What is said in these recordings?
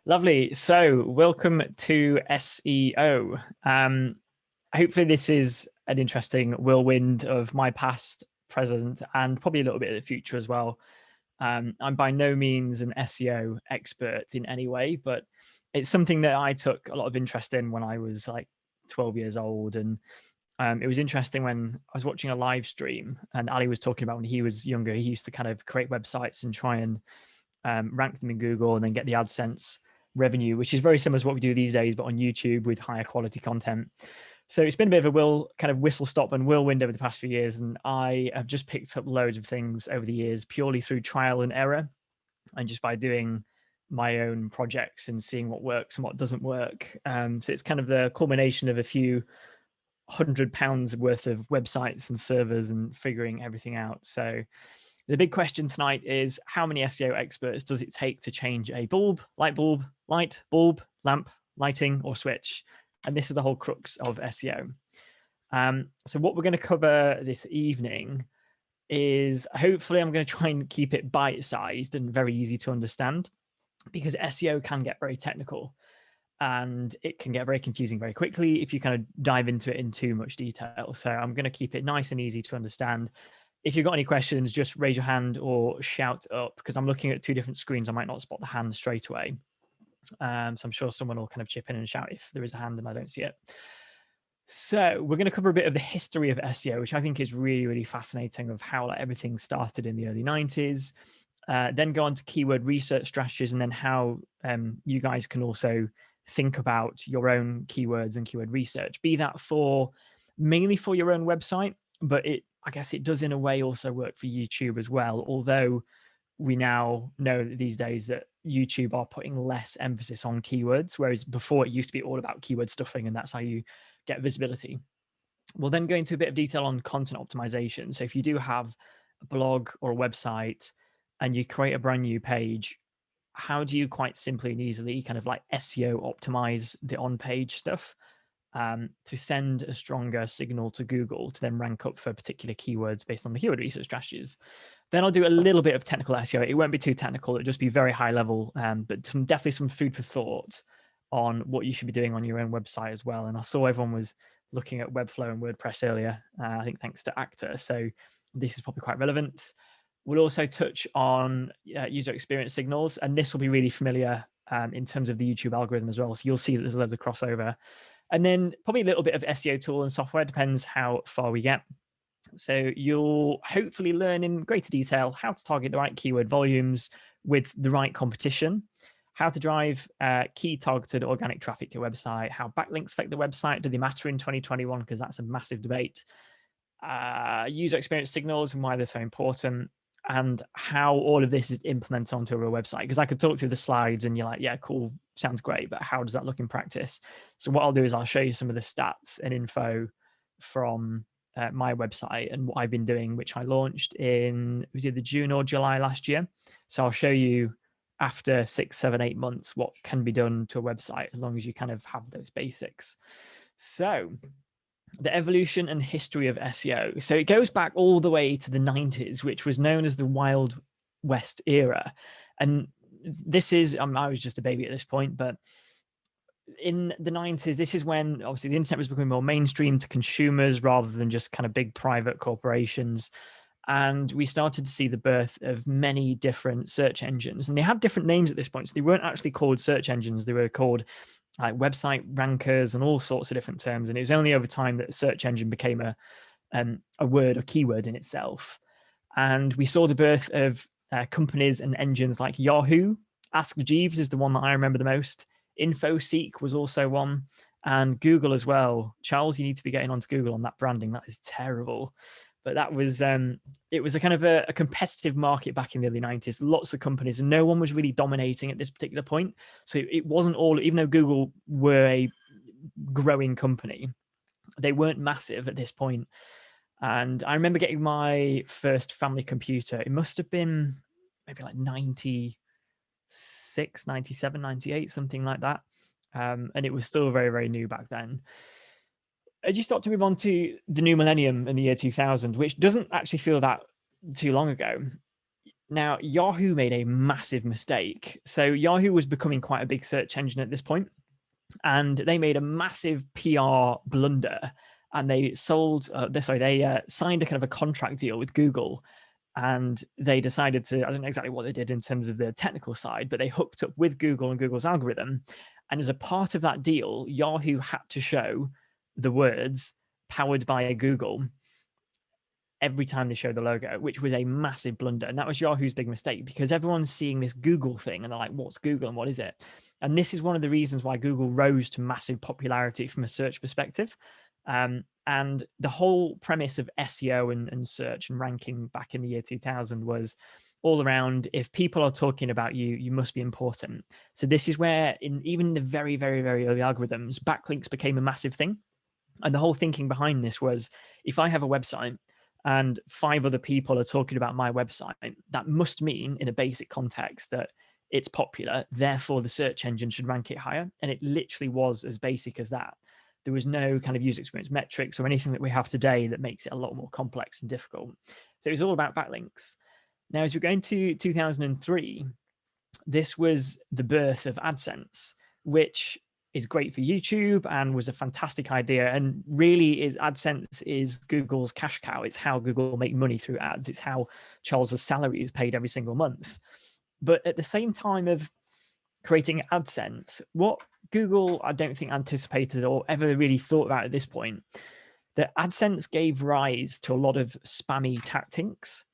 Lovely. So, welcome to SEO. Hopefully, this is an interesting whirlwind of my past, present, and probably a little bit of the future as well. I'm by no means an SEO expert in any way, but it's something that I took a lot of interest in when I was like 12 years old. And it was interesting when I was watching a live stream and Ali was talking about when he was younger, he used to kind of create websites and try and rank them in Google and then get the AdSense revenue, which is very similar to what we do these days, but on YouTube with higher quality content. So it's been a bit of a kind of whistle stop and whirlwind over the past few years. And I have just picked up loads of things over the years purely through trial and error and just by doing my own projects and seeing what works and what doesn't work. So it's kind of the culmination of a few £100 worth of websites and servers and figuring everything out. So the big question tonight is how many SEO experts does it take to change a bulb, light, lamp, lighting, or switch? And this is the whole crux of SEO. So what we're going to cover this evening is hopefully I'm going to try and keep it bite-sized and very easy to understand because SEO can get very technical and it can get very confusing very quickly if you kind of dive into it in too much detail. So I'm going to keep it nice and easy to understand. If you've got any questions, just raise your hand or shout up because I'm looking at two different screens. I might not spot the hand straight away. So I'm sure someone will kind of chip in and shout if there is a hand and I don't see it. So we're going to cover a bit of the history of SEO, which I think is really, really fascinating of how like, everything started in the early 90s. Then go on to keyword research strategies and then how you guys can also think about your own keywords and keyword research, be that for mainly for your own website, but I guess it does in a way also work for YouTube as well, although we now know that these days that YouTube are putting less emphasis on keywords, whereas before it used to be all about keyword stuffing and that's how you get visibility. We'll then go into a bit of detail on content optimization. So if you do have a blog or a website and you create a brand new page, how do you quite simply and easily kind of like SEO optimize the on-page stuff to send a stronger signal to Google to then rank up for particular keywords based on the keyword research strategies? Then I'll do a little bit of technical SEO. It won't be too technical. It'll just be very high level, but definitely some food for thought on what you should be doing on your own website as well. And I saw everyone was looking at Webflow and WordPress earlier, I think thanks to Actor. So this is probably quite relevant. We'll also touch on user experience signals, and this will be really familiar in terms of the YouTube algorithm as well. So you'll see that there's loads of crossover. And then probably a little bit of SEO tool and software, depends how far we get. So you'll hopefully learn in greater detail how to target the right keyword volumes with the right competition, how to drive key targeted organic traffic to your website, how backlinks affect the website, do they matter in 2021? Because that's a massive debate. User experience signals and why they're so important, and how all of this is implemented onto a real website. Because I could talk through the slides and you're like, yeah, cool, sounds great, but how does that look in practice? So what I'll do is I'll show you some of the stats and info from my website and what I've been doing, which I launched in, it was either June or July last year. So I'll show you after 6, 7, 8 months what can be done to a website as long as you kind of have those basics. So the evolution and history of SEO. So it goes back all the way to the 90s, which was known as the Wild West era. And this is, I was just a baby at this point, but in the 90s, this is when obviously the internet was becoming more mainstream to consumers rather than just kind of big private corporations. And we started to see the birth of many different search engines. And they had different names at this point. So they weren't actually called search engines. They were called like website rankers and all sorts of different terms. And it was only over time that search engine became a word or keyword in itself. And we saw the birth of companies and engines like Yahoo. Ask Jeeves is the one that I remember the most. InfoSeek was also one, and Google as well. Charles, you need to be getting onto Google on that branding. That is terrible. But that was, it was a kind of a competitive market back in the early 90s. Lots of companies, and no one was really dominating at this particular point. So it wasn't all, even though Google were a growing company, they weren't massive at this point. And I remember getting my first family computer. It must have been maybe like 96, 97, 98, something like that. And it was still very, very new back then. As you start to move on to the new millennium in the year 2000, which doesn't actually feel that too long ago, Now, Yahoo made a massive mistake. So Yahoo was becoming quite a big search engine at this point, and they made a massive PR blunder. And they signed a kind of a contract deal with Google, and they decided to, I don't know exactly what they did in terms of the technical side, but they hooked up with Google and Google's algorithm. And as a part of that deal, Yahoo had to show the words powered by Google every time they show the logo, which was a massive blunder. And that was Yahoo's big mistake, because everyone's seeing this Google thing and they're like, what's Google and what is it? And this is one of the reasons why Google rose to massive popularity from a search perspective. And the whole premise of SEO and search and ranking back in the year 2000 was all around, if people are talking about you, you must be important. So this is where even the very, very, very early algorithms, backlinks became a massive thing. And the whole thinking behind this was, if I have a website and 5 other people are talking about my website, that must mean, in a basic context, that it's popular, therefore the search engine should rank it higher. And it literally was as basic as that. There was no kind of user experience metrics or anything that we have today that makes it a lot more complex and difficult. So it was all about backlinks. Now, as we're going to 2003, this was the birth of AdSense, which is great for YouTube and was a fantastic idea. And really, AdSense is Google's cash cow. It's how Google make money through ads. It's how Charles's salary is paid every single month. But at the same time of creating AdSense, what Google, I don't think, anticipated or ever really thought about at this point, that AdSense gave rise to a lot of spammy tactics,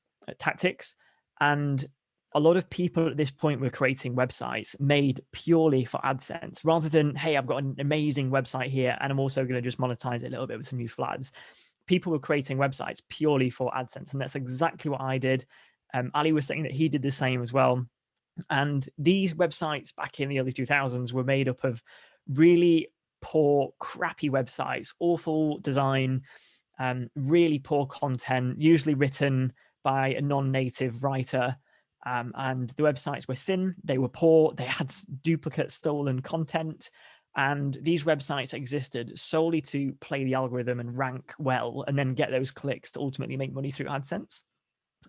and a lot of people at this point were creating websites made purely for AdSense, rather than, hey, I've got an amazing website here and I'm also going to just monetize it a little bit with some useful ads. People were creating websites purely for AdSense, and that's exactly what I did. Ali was saying that he did the same as well. And these websites back in the early 2000s were made up of really poor, crappy websites, awful design, really poor content, usually written by a non-native writer. And the websites were thin, they were poor, they had duplicate stolen content. And these websites existed solely to play the algorithm and rank well, and then get those clicks to ultimately make money through AdSense.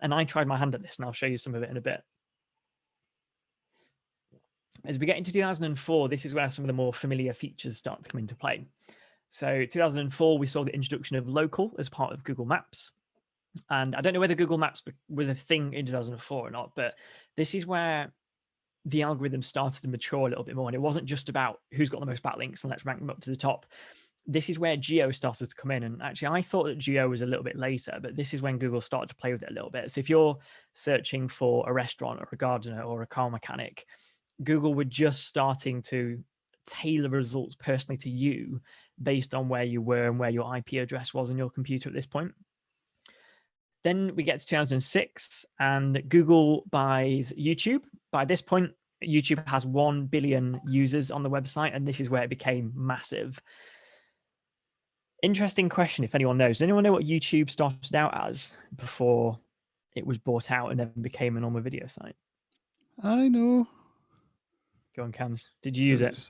And I tried my hand at this, and I'll show you some of it in a bit. As we get into 2004, this is where some of the more familiar features start to come into play. So 2004, we saw the introduction of local as part of Google Maps. And I don't know whether Google Maps was a thing in 2004 or not, but this is where the algorithm started to mature a little bit more. And it wasn't just about who's got the most backlinks and let's rank them up to the top. This is where Geo started to come in. And actually, I thought that Geo was a little bit later, but this is when Google started to play with it a little bit. So if you're searching for a restaurant or a gardener or a car mechanic, Google were just starting to tailor results personally to you based on where you were and where your IP address was on your computer at this point. Then we get to 2006 and Google buys YouTube. By this point, YouTube has 1 billion users on the website, and this is where it became massive. Interesting question, if anyone knows. Does anyone know what YouTube started out as before it was bought out and then became a normal video site? I know. Go on, Cams. Did you use it?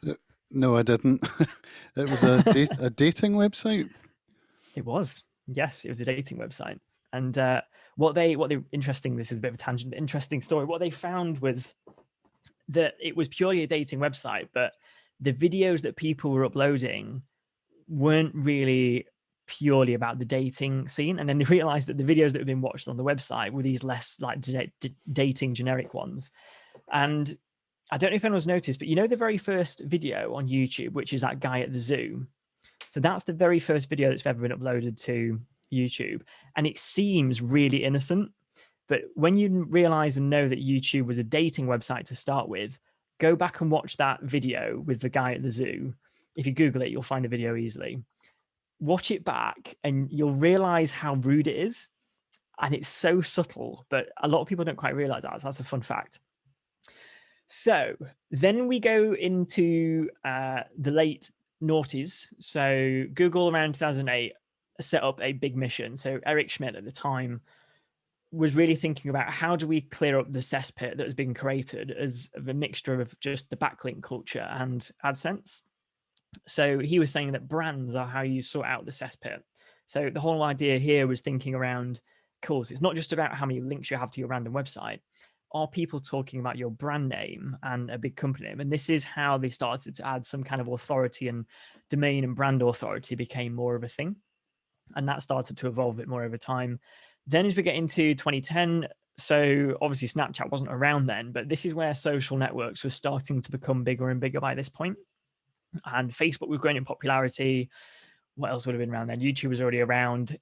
No, I didn't. It was a dating website. It was. Yes, it was a dating website. And what they interesting, this is a bit of a tangent, interesting story. What they found was that it was purely a dating website, but the videos that people were uploading weren't really purely about the dating scene. And then they realized that the videos that had been watched on the website were these less like dating generic ones. And I don't know if anyone's noticed, but you know the very first video on YouTube, which is that guy at the zoo? So that's the very first video that's ever been uploaded to YouTube. And it seems really innocent. But when you realize and know that YouTube was a dating website to start with, go back and watch that video with the guy at the zoo. If you Google it, you'll find the video easily. Watch it back and you'll realize how rude it is. And it's so subtle, but a lot of people don't quite realize that. So that's a fun fact. So then we go into the late noughties. So Google around 2008 set up a big mission. So Eric Schmidt at the time was really thinking about how do we clear up the cesspit that has been created as a mixture of just the backlink culture and AdSense. So he was saying that brands are how you sort out the cesspit. So the whole idea here was thinking around cool. So it's not just about how many links you have to your random website. Are people talking about your brand name and a big company name? And this is how they started to add some kind of authority, and domain and brand authority became more of a thing. And that started to evolve a bit more over time. Then as we get into 2010, so obviously Snapchat wasn't around then, but this is where social networks were starting to become bigger and bigger by this point. And Facebook was growing in popularity. What else would have been around then? YouTube was already around.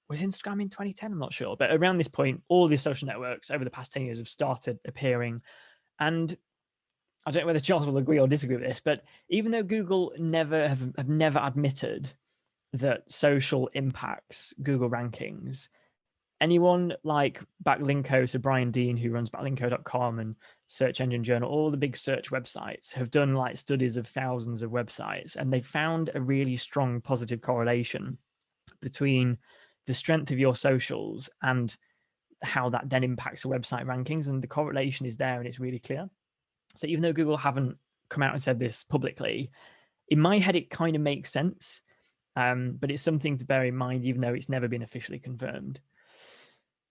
Was Instagram in 2010? I'm not sure. But around this point, all these social networks over the past 10 years have started appearing. And I don't know whether Charles will agree or disagree with this, but even though Google have never admitted that social impacts Google rankings, anyone like Backlinko, so Brian Dean, who runs backlinko.com and Search Engine Journal, all the big search websites have done like studies of thousands of websites, and they found a really strong positive correlation between the strength of your socials and how that then impacts the website rankings. And the correlation is there and it's really clear. So even though Google haven't come out and said this publicly, in my head, it kind of makes sense. But it's something to bear in mind, even though it's never been officially confirmed.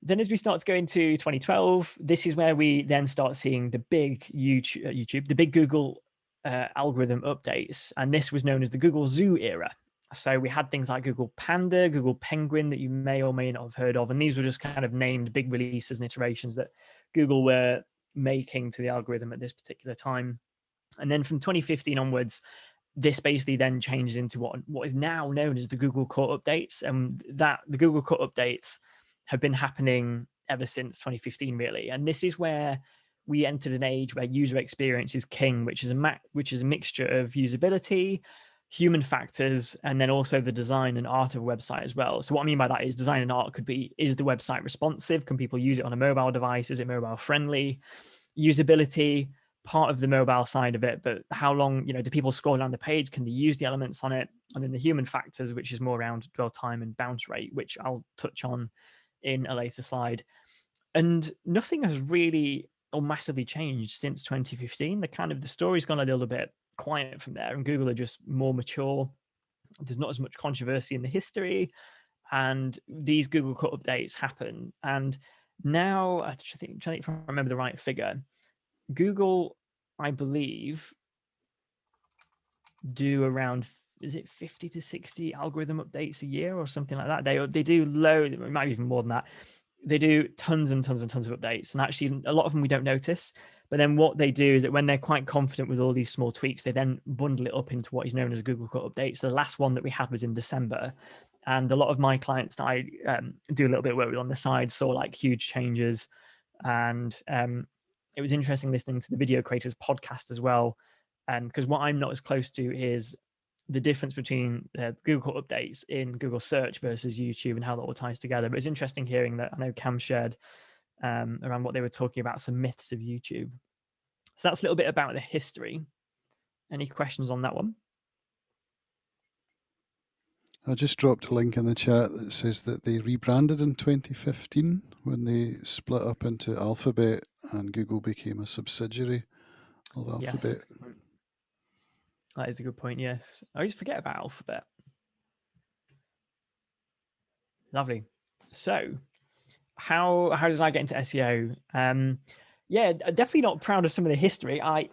Then as we start to go into 2012, this is where we then start seeing the big YouTube, the big Google algorithm updates. And this was known as the Google Zoo era. So we had things like Google Panda, Google Penguin that you may or may not have heard of. And these were just kind of named big releases and iterations that Google were making to the algorithm at this particular time. And then from 2015 onwards, this basically then changed into what is now known as the Google Core Updates. And that the Google Core Updates have been happening ever since 2015, really. And this is where we entered an age where user experience is king, which is a mixture of usability, human factors, and then also the design and art of a website as well. So what I mean by that is design and art could be, is the website responsive? Can people use it on a mobile device? Is it mobile friendly? Usability, part of the mobile side of it, but how long, do people scroll down the page? Can they use the elements on it? And then the human factors, which is more around dwell time and bounce rate, which I'll touch on in a later slide. And nothing has really or massively changed since 2015. The story's gone a little bit quiet from there, and Google are just more mature. There's not as much controversy in the history, and these Google Core updates happen. And now, I think if I remember the right figure, Google, I believe, do around, is it 50 to 60 algorithm updates a year or something like that? They do low, it might be even more than that. They do tons and tons and tons of updates, and actually a lot of them we don't notice. But then what they do is that when they're quite confident with all these small tweaks, they then bundle it up into what is known as a Google Core Update. So the last one that we had was in December, and a lot of my clients that I do a little bit of work with on the side saw like huge changes. And it was interesting listening to the Video Creators podcast as well, because what I'm not as close to is the difference between Google Core Updates in Google Search versus YouTube and how that all ties together. But it's interesting hearing that. I know Cam shared around what they were talking about, some myths of YouTube. So that's a little bit about the history. Any questions on that one? I just dropped a link in the chat that says that they rebranded in 2015 when they split up into Alphabet and Google became a subsidiary of Alphabet. Yes, that is a good point, yes. I always forget about Alphabet. Lovely. So how did I get into SEO? Yeah, definitely not proud of some of the history. I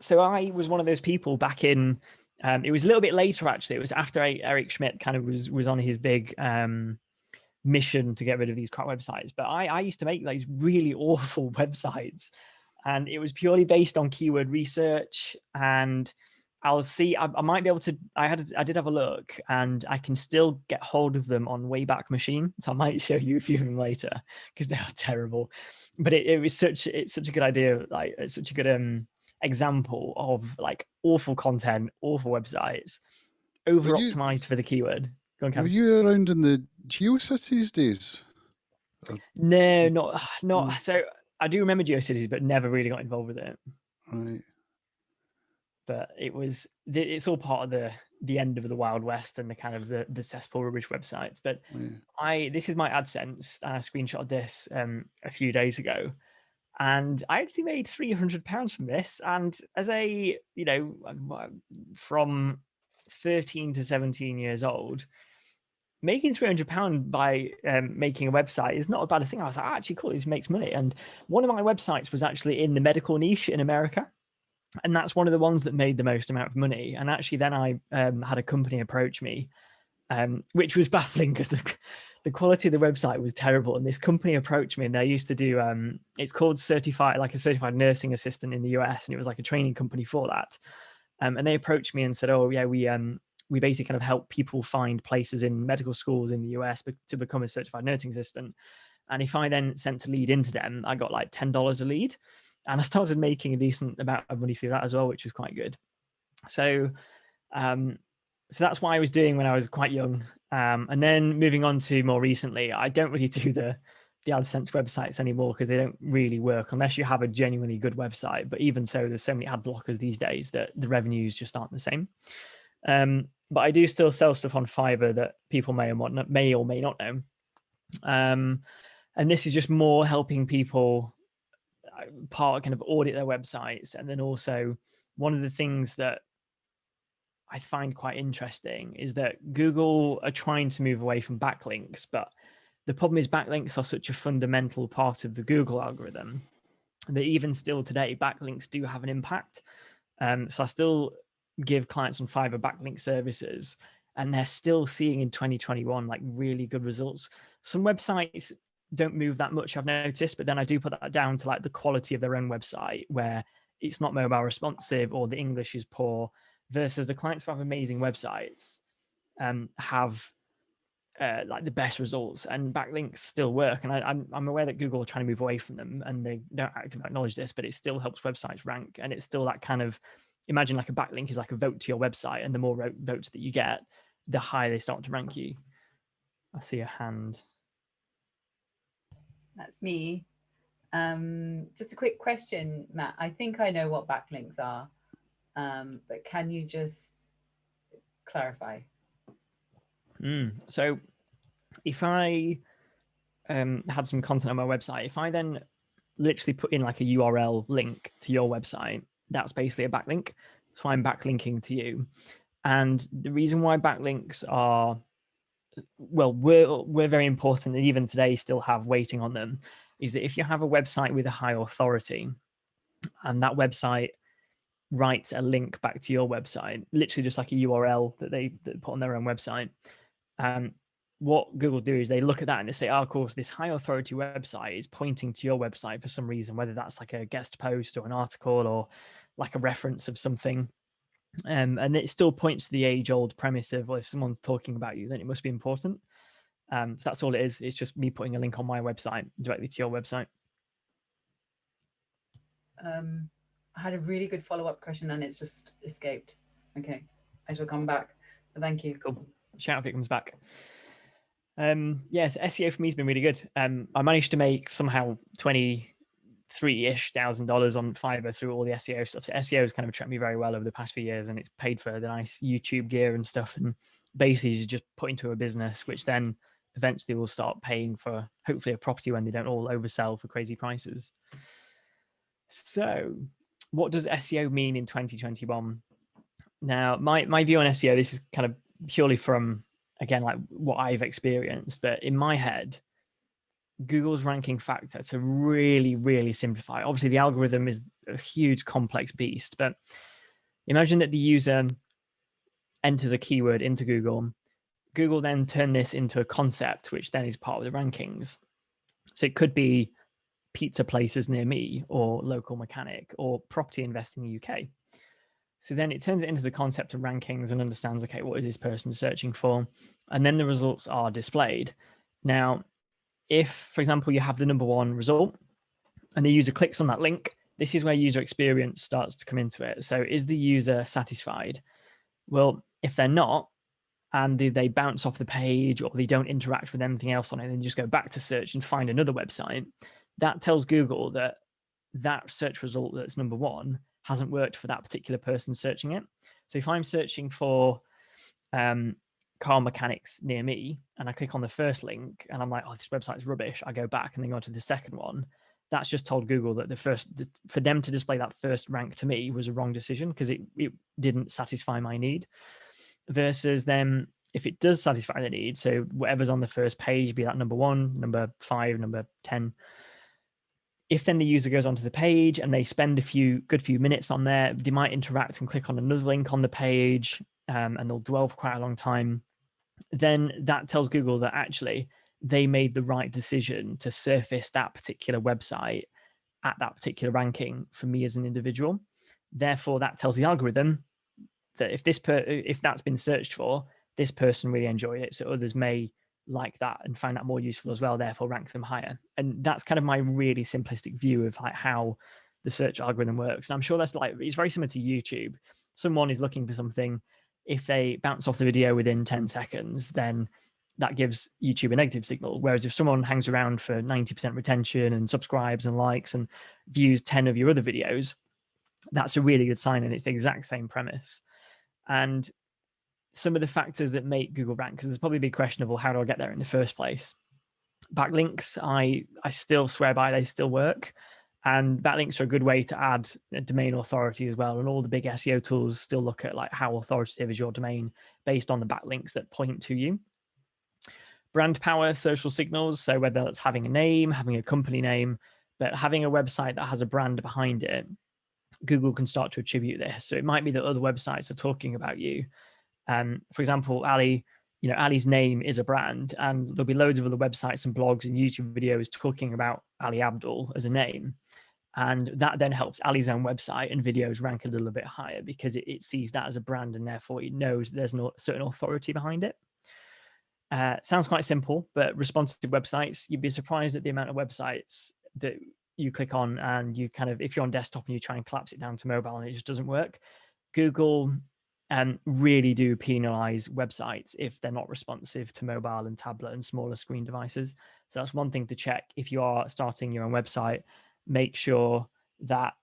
was one of those people back in, it was a little bit later actually. It was after Eric Schmidt kind of was on his big mission to get rid of these crap websites. But I used to make these really awful websites, and it was purely based on keyword research. And I'll see, I might be able to, I did have a look, and I can still get hold of them on Wayback Machine. So I might show you a few of them later because they are terrible. But it's such a good idea. Like, it's such a good example of like awful content, awful websites, over optimized for the keyword. Go on, Cam. Were you around in the GeoCities days? No, not. So I do remember GeoCities, but never really got involved with it. Right. But it's all part of the end of the Wild West and the kind of the cesspool rubbish websites. But this is my AdSense, and I screenshot this a few days ago, and I actually made £300 from this. And as a, from 13 to 17 years old, making £300 by making a website is not a bad thing. I was like, actually, cool, this makes money. And one of my websites was actually in the medical niche in America. And that's one of the ones that made the most amount of money. And actually, then I had a company approach me, which was baffling because the quality of the website was terrible. And this company approached me, and they used to do it's called certified nursing assistant in the US, and it was like a training company for that. And they approached me and said, "Oh yeah, we basically kind of help people find places in medical schools in the US to become a certified nursing assistant." And if I then sent a lead into them, I got like $10 a lead. And I started making a decent amount of money through that as well, which was quite good. So, so that's what I was doing when I was quite young. And then moving on to more recently, I don't really do the AdSense websites anymore because they don't really work unless you have a genuinely good website. But even so, there's so many ad blockers these days that the revenues just aren't the same. But I do still sell stuff on Fiverr that people may or may not know. And this is just more helping people kind of audit their websites. And then also one of the things that I find quite interesting is that Google are trying to move away from backlinks, but the problem is backlinks are such a fundamental part of the Google algorithm that even still today, backlinks do have an impact. So I still give clients on Fiverr backlink services, and they're still seeing in 2021 like really good results. Some websites don't move that much, I've noticed, but then I do put that down to like the quality of their own website, where it's not mobile responsive or the English is poor, versus the clients who have amazing websites have like the best results, and backlinks still work. And I'm aware that Google are trying to move away from them, and they don't actively acknowledge this, but it still helps websites rank. And it's still that kind of, imagine like a backlink is like a vote to your website, and the more votes that you get, the higher they start to rank you. I see a hand. That's me. Just a quick question, Matt. I think I know what backlinks are, but can you just clarify? So if I had some content on my website, if I then literally put in like a URL link to your website, that's basically a backlink. So I'm backlinking to you. And the reason why backlinks are, well, we're very important, and even today still have weighting on them, is that if you have a website with a high authority and that website writes a link back to your website, literally just like a URL that they put on their own website, what Google do is they look at that and they say, oh, of course, this high authority website is pointing to your website for some reason, whether that's like a guest post or an article or like a reference of something. And it still points to the age-old premise of, well, if someone's talking about you, then it must be important. So that's all it is. It's just me putting a link on my website directly to your website. I had a really good follow-up question and it's just escaped. Okay, I shall come back. But thank you. Cool. Shout out if it comes back. Yes, SEO for me has been really good. I managed to make somehow $23,000-ish on Fiverr through all the SEO stuff. So SEO has kind of tracked me very well over the past few years, and it's paid for the nice YouTube gear and stuff. And basically, is just put into a business, which then eventually will start paying for hopefully a property when they don't all oversell for crazy prices. So, what does SEO mean in 2021? Now, my view on SEO, this is kind of purely from, again, like what I've experienced, but in my head, Google's ranking factor, to really, really simplify. Obviously, the algorithm is a huge, complex beast, but imagine that the user enters a keyword into Google. Google then turn this into a concept, which then is part of the rankings. So it could be pizza places near me, or local mechanic, or property investing in the UK. So then it turns it into the concept of rankings and understands, okay, what is this person searching for? And then the results are displayed. Now, if, for example, you have the number one result and the user clicks on that link, this is where user experience starts to come into it. So is the user satisfied? Well, if they're not, and they bounce off the page, or they don't interact with anything else on it, and just go back to search and find another website, that tells Google that that search result that's number one hasn't worked for that particular person searching it. So if I'm searching for car mechanics near me, and I click on the first link and I'm like, oh, this website's rubbish, I go back and then go to the second one, that's just told Google that for them to display that first rank to me was a wrong decision, because it didn't satisfy my need. Versus then if it does satisfy the need, so whatever's on the first page, be that number 1, number 5, number 10, if then the user goes onto the page and they spend a good few minutes on there, they might interact and click on another link on the page, and they'll dwell for quite a long time. Then that tells Google that actually they made the right decision to surface that particular website at that particular ranking for me as an individual. Therefore, that tells the algorithm that if that's been searched for, this person really enjoyed it, so others may like that and find that more useful as well, therefore rank them higher. And that's kind of my really simplistic view of like how the search algorithm works. And I'm sure that's like, it's very similar to YouTube. Someone is looking for something, if they bounce off the video within 10 seconds, then that gives YouTube a negative signal. Whereas if someone hangs around for 90% retention and subscribes and likes and views 10 of your other videos, that's a really good sign, and it's the exact same premise. And some of the factors that make Google rank, because there's probably a big question of, well, how do I get there in the first place? Backlinks, I still swear by, they still work. And backlinks are a good way to add a domain authority as well. And all the big SEO tools still look at like how authoritative is your domain based on the backlinks that point to you. Brand power, social signals. So whether it's having a name, having a company name, but having a website that has a brand behind it, Google can start to attribute this. So it might be that other websites are talking about you. For example, Ali, Ali's name is a brand, and there'll be loads of other websites and blogs and YouTube videos talking about Ali Abdaal as a name. And that then helps Ali's own website and videos rank a little bit higher because it sees that as a brand, and therefore it knows there's no certain authority behind it. Sounds quite simple, but responsive websites, you'd be surprised at the amount of websites that you click on and you kind of, if you're on desktop and you try and collapse it down to mobile and it just doesn't work. Google really do penalize websites if they're not responsive to mobile and tablet and smaller screen devices. So that's one thing to check. If you are starting your own website, make sure that,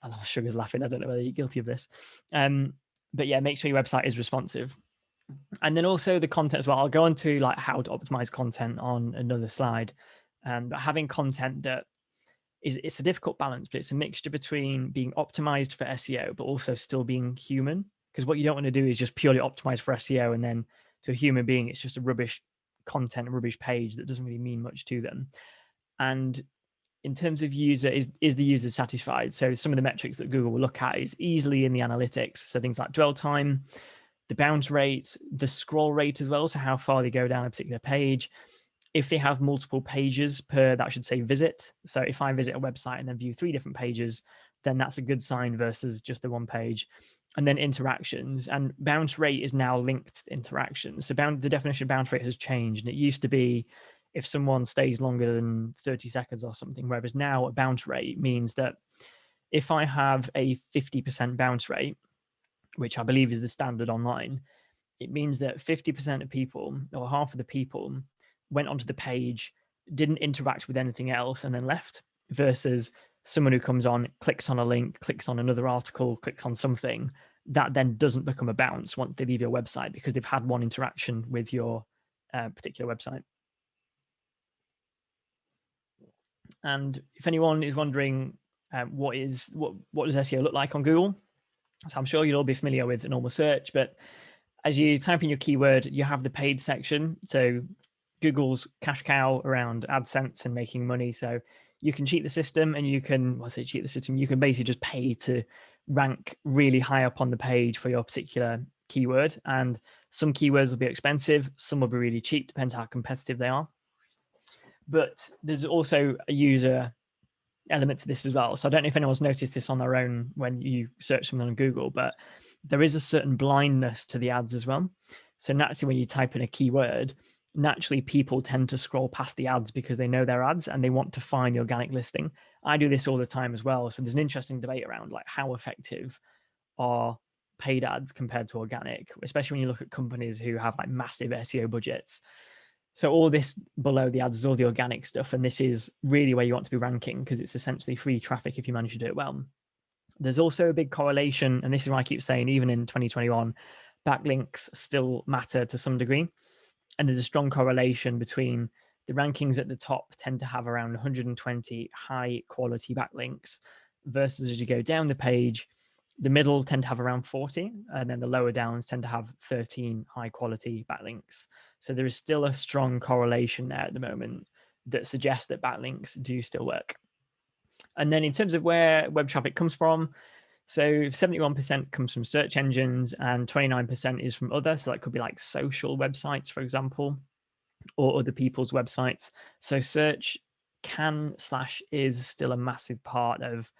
I know Sugar's laughing, I don't know whether you're guilty of this. But yeah, make sure your website is responsive. And then also the content as well. I'll go on to like how to optimize content on another slide. But having content that it's a difficult balance, but it's a mixture between being optimized for SEO, but also still being human. Because what you don't want to do is just purely optimize for SEO, and then to a human being, it's just a rubbish content, a rubbish page that doesn't really mean much to them. And in terms of user, is the user satisfied? So some of the metrics that Google will look at is easily in the analytics. So things like dwell time, the bounce rate, the scroll rate as well. So how far they go down a particular page. If they have multiple pages per, that should say visit. So if I visit a website and then view 3 different pages, then that's a good sign versus just the one page. And then interactions, and bounce rate is now linked to interactions. So the definition of bounce rate has changed. And it used to be if someone stays longer than 30 seconds or something, whereas now a bounce rate means that if I have a 50% bounce rate, which I believe is the standard online, it means that 50% of people, or half of the people, went onto the page, didn't interact with anything else, and then left, versus someone who comes on, clicks on a link, clicks on another article, clicks on something, that then doesn't become a bounce once they leave your website because they've had one interaction with your particular website. And if anyone is wondering what does SEO look like on Google, so I'm sure you'll all be familiar with a normal search, but as you type in your keyword, you have the paid section. So Google's cash cow around AdSense and making money. So you can cheat the system, and you can, cheat the system, you can basically just pay to rank really high up on the page for your particular keyword. And some keywords will be expensive, some will be really cheap, depends how competitive they are. But there's also a user element to this as well. So I don't know if anyone's noticed this on their own when you search something on Google, but there is a certain blindness to the ads as well. So naturally, when you type in a keyword, naturally people tend to scroll past the ads because they know they're ads and they want to find the organic listing. I do this all the time as well. So there's an interesting debate around like how effective are paid ads compared to organic, especially when you look at companies who have like massive SEO budgets. So all this below the ads is all the organic stuff. And this is really where you want to be ranking because it's essentially free traffic if you manage to do it well. There's also a big correlation, and this is why I keep saying even in 2021, backlinks still matter to some degree. And there's a strong correlation between the rankings at the top tend to have around 120 high quality backlinks versus as you go down the page, The middle tend to have around 40, and then the lower downs tend to have 13 high quality backlinks. So there is still a strong correlation there at the moment that suggests that backlinks do still work. And then in terms of where web traffic comes from, so 71% comes from search engines and 29% is from other. So that could be like social websites, for example, or other people's websites. So search is still a massive part of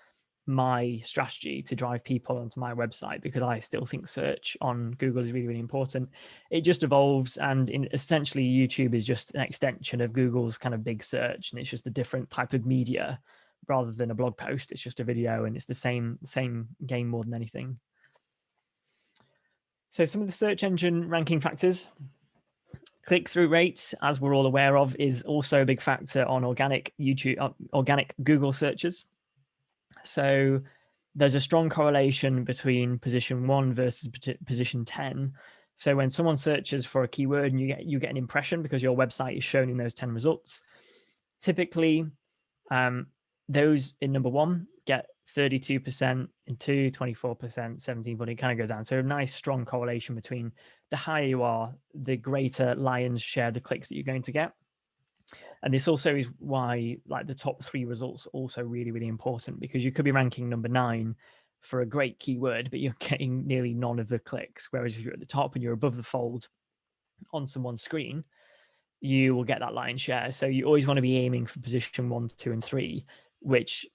my strategy to drive people onto my website, because I still think search on Google is really, really important. It just evolves, and essentially YouTube is just an extension of Google's kind of big search, and it's just a different type of media rather than a blog post. It's just a video, and it's the same game more than anything. So some of the search engine ranking factors. Click-through rates, as we're all aware of, is also a big factor on organic Google searches. So there's a strong correlation between position 1 versus position 10. So when someone searches for a keyword and you get an impression because your website is shown in those 10 results, typically those in number 1 get 32%, in 2, 24%, 17, but it kind of goes down. So a nice strong correlation between the higher you are, the greater lion's share the clicks that you're going to get. And this also is why like the top 3 results are also really, really important, because you could be ranking number 9 for a great keyword, but you're getting nearly none of the clicks. Whereas if you're at the top and you're above the fold on someone's screen, you will get that lion's share. So you always want to be aiming for position 1, 2, and 3, which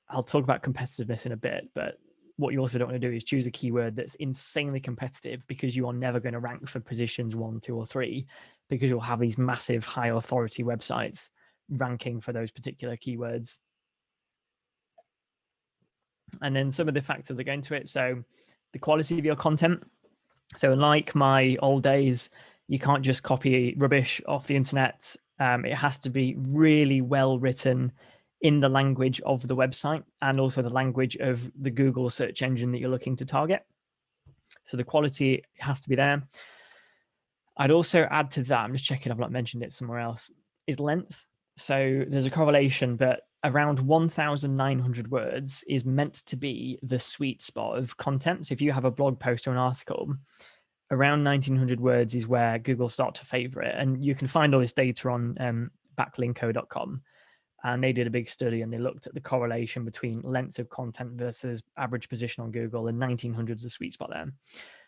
I'll talk about competitiveness in a bit, but what you also don't want to do is choose a keyword that's insanely competitive, because you are never going to rank for positions 1, 2, or 3, because you'll have these massive high authority websites ranking for those particular keywords. And then some of the factors that go into it. So the quality of your content. So like my old days, you can't just copy rubbish off the internet. It has to be really well written in the language of the website and also the language of the Google search engine that you're looking to target. So the quality has to be there. I'd also add to that, I'm just checking I've not mentioned it somewhere else, is length. So there's a correlation, but around 1,900 words is meant to be the sweet spot of content. So if you have a blog post or an article, around 1,900 words is where Google start to favor it. And you can find all this data on backlinko.com. And they did a big study and they looked at the correlation between length of content versus average position on Google, and 1,900 is the sweet spot there.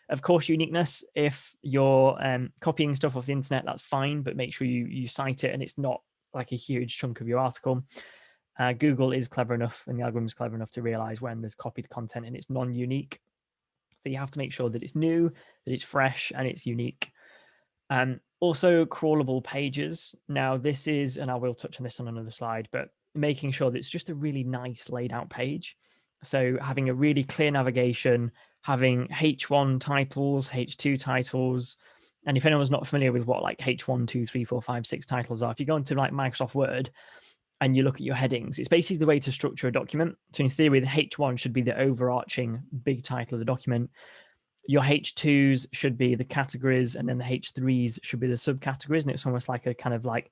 Of course, uniqueness. If you're copying stuff off the internet, that's fine, but make sure you cite it and it's not like a huge chunk of your article. Google is clever enough, and the algorithm is clever enough to realize when there's copied content and it's non-unique. So you have to make sure that it's new, that it's fresh, and it's unique. Also, crawlable pages. Now, this is, and I will touch on this on another slide, but making sure that it's just a really nice laid out page. So having a really clear navigation, having H1 titles, H2 titles. And if anyone's not familiar with what like H1, 2, 3, 4, 5, 6 titles are, if you go into like Microsoft Word and you look at your headings, it's basically the way to structure a document. So in theory, the H1 should be the overarching big title of the document. Your H2s should be the categories, and then the H3s should be the subcategories. And it's almost like a kind of like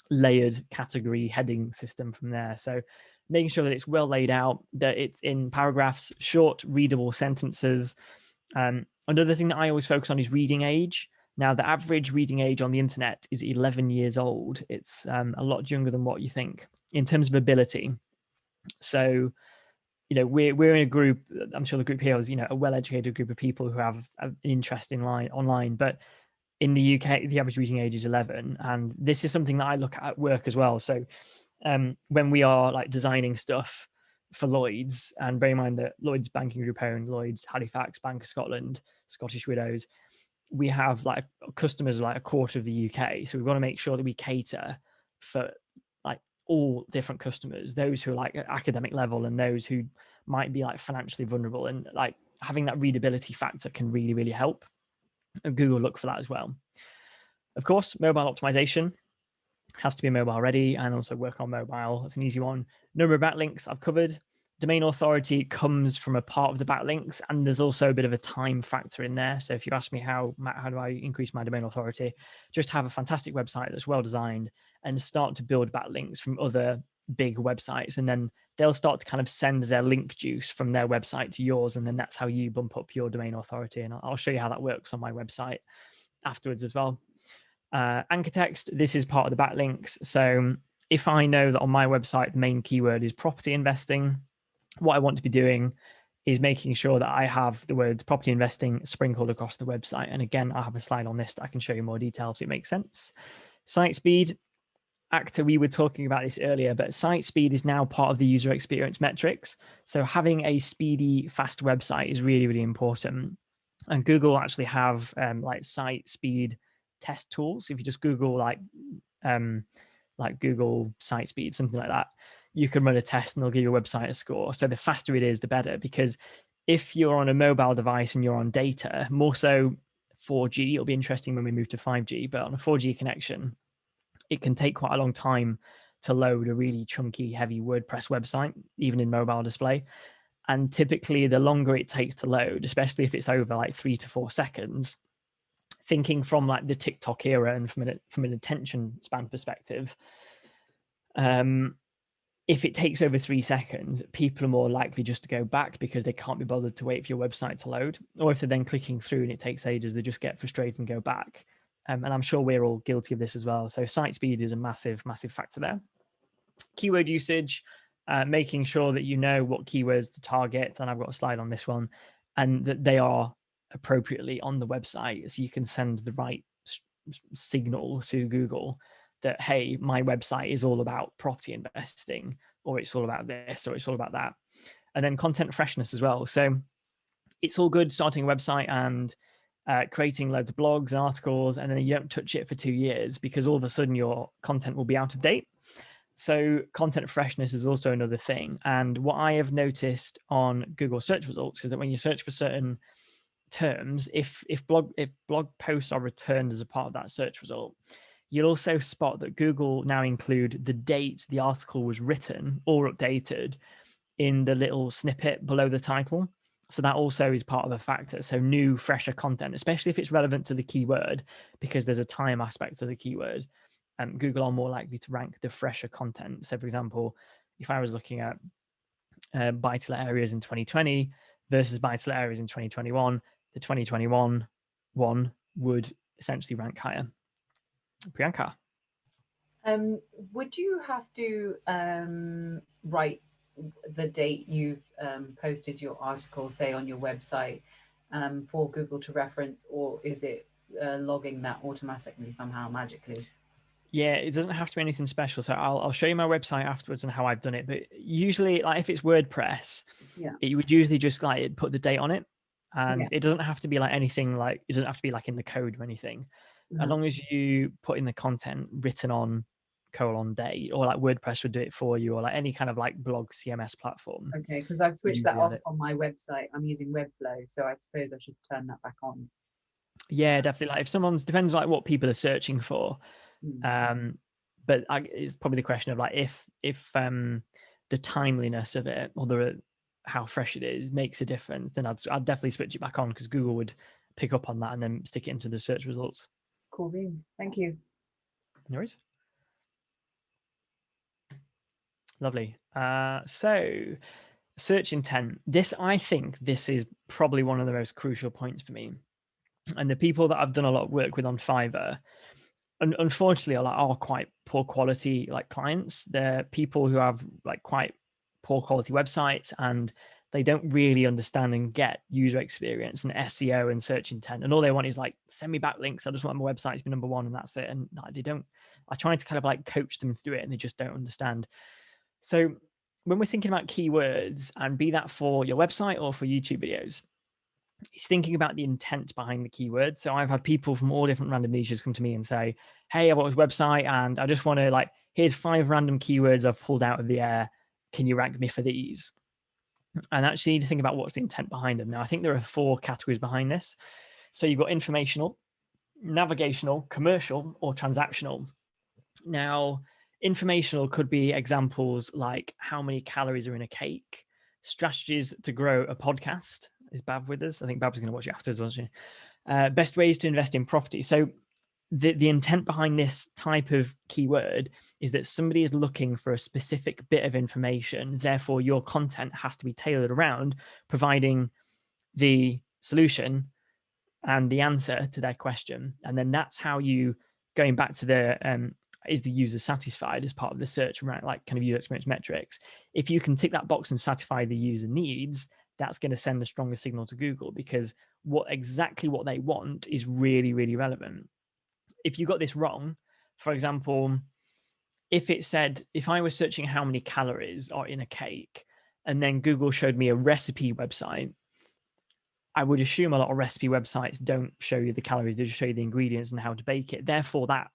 layered category heading system from there. So making sure that it's well laid out, that it's in paragraphs, short, readable sentences. Another thing that I always focus on is reading age. Now, the average reading age on the internet is 11 years old. It's a lot younger than what you think in terms of ability. So, you know, we're in a group, I'm sure the group here is, you know, a well-educated group of people who have an interest in online, but in the UK, the average reading age is 11. And this is something that I look at work as well. So when we are like designing stuff for Lloyds, and bear in mind that Lloyds Banking Group owned Lloyds, Halifax, Bank of Scotland, Scottish Widows, we have like customers like a quarter of the UK. So we want to make sure that we cater for like all different customers, those who are like at academic level and those who might be like financially vulnerable, and like having that readability factor can really, really help. And Google look for that as well. Of course, mobile optimization has to be mobile ready and also work on mobile. That's an easy one. Number of backlinks I've covered. Domain authority comes from a part of the backlinks, and there's also a bit of a time factor in there. So if you ask me how do I increase my domain authority, just have a fantastic website that's well designed and start to build backlinks from other big websites, and then they'll start to kind of send their link juice from their website to yours, and then that's how you bump up your domain authority. And I'll show you how that works on my website afterwards as well. Anchor text, this is part of the backlinks. So if I know that on my website the main keyword is property investing, what I want to be doing is making sure that I have the words property investing sprinkled across the website. And again, I have a slide on this that I can show you more details so it makes sense. Site speed, Actor, we were talking about this earlier, but site speed is now part of the user experience metrics. So having a speedy, fast website is really, really important. And Google actually have like site speed test tools. If you just Google like Google site speed, something like that, you can run a test and they'll give your website a score. So the faster it is, the better, because if you're on a mobile device and you're on data, more so 4G, it'll be interesting when we move to 5G, but on a 4G connection, it can take quite a long time to load a really chunky, heavy WordPress website, even in mobile display. And typically the longer it takes to load, especially if it's over like 3 to 4 seconds, thinking from like the TikTok era and from an attention span perspective, if it takes over 3 seconds, people are more likely just to go back because they can't be bothered to wait for your website to load. Or if they're then clicking through and it takes ages, they just get frustrated and go back. And I'm sure we're all guilty of this as well. So site speed is a massive, massive factor there. Keyword usage, making sure that you know what keywords to target. And I've got a slide on this one, and that they are appropriately on the website. So you can send the right signal to Google that, hey, my website is all about property investing, or it's all about this, or it's all about that. And then content freshness as well. So it's all good starting a website and creating loads of blogs and articles, and then you don't touch it for 2 years because all of a sudden your content will be out of date. So content freshness is also another thing. And what I have noticed on Google search results is that when you search for certain terms, if blog posts are returned as a part of that search result, you'll also spot that Google now include the date the article was written or updated in the little snippet below the title. So that also is part of a factor. So new, fresher content, especially if it's relevant to the keyword, because there's a time aspect to the keyword, Google are more likely to rank the fresher content. So for example, if I was looking at buy-to-let areas in 2020 versus buy-to-let areas in 2021, the 2021 one would essentially rank higher. Priyanka. Would you have to write the date you've posted your article, say on your website, for Google to reference, or is it logging that automatically somehow magically? Yeah, it doesn't have to be anything special. So I'll show you my website afterwards and how I've done it. But usually, like if it's WordPress, it would usually just like put the date on it, and it doesn't have to be like anything like, it doesn't have to be like in the code or anything. As long as you put in the content written on :date, or like WordPress would do it for you, or like any kind of like blog CMS platform. Okay, because I've switched that off on my website. I'm using Webflow, so I suppose I should turn that back on. Yeah, definitely. Like if someone's, depends like what people are searching for. But it's probably the question of like if the timeliness of it, or how fresh it is, makes a difference, then I'd definitely switch it back on, because Google would pick up on that and then stick it into the search results. Cool beans. Thank you. No worries. Lovely. So search intent. I think this is probably one of the most crucial points for me. And the people that I've done a lot of work with on Fiverr, unfortunately, are quite poor quality like clients. They're people who have like quite poor quality websites, and they don't really understand and get user experience and SEO and search intent. And all they want is like, send me backlinks. I just want my website to be number one, and that's it. And like, they don't. I try to kind of like coach them through it, and they just don't understand. So when we're thinking about keywords, and be that for your website or for YouTube videos, it's thinking about the intent behind the keyword. So I've had people from all different random niches come to me and say, hey, I've got this website and I just want to like, here's 5 random keywords I've pulled out of the air. Can you rank me for these? And actually you need to think about what's the intent behind them. Now, I think there are 4 categories behind this. So you've got informational, navigational, commercial, or transactional. Now, informational could be examples like how many calories are in a cake, strategies to grow a podcast. Is Bav with us? I think Bab's going to watch it afterwards, wasn't she? Best ways to invest in property. So the intent behind this type of keyword is that somebody is looking for a specific bit of information. Therefore, your content has to be tailored around providing the solution and the answer to their question. And then that's how you, going back to the is the user satisfied as part of the search, right? Like kind of user experience metrics. If you can tick that box and satisfy the user needs, that's going to send a stronger signal to Google, because exactly what they want is really, really relevant. If you got this wrong, for example, if I was searching how many calories are in a cake, and then Google showed me a recipe website, I would assume a lot of recipe websites don't show you the calories, they just show you the ingredients and how to bake it. Therefore, that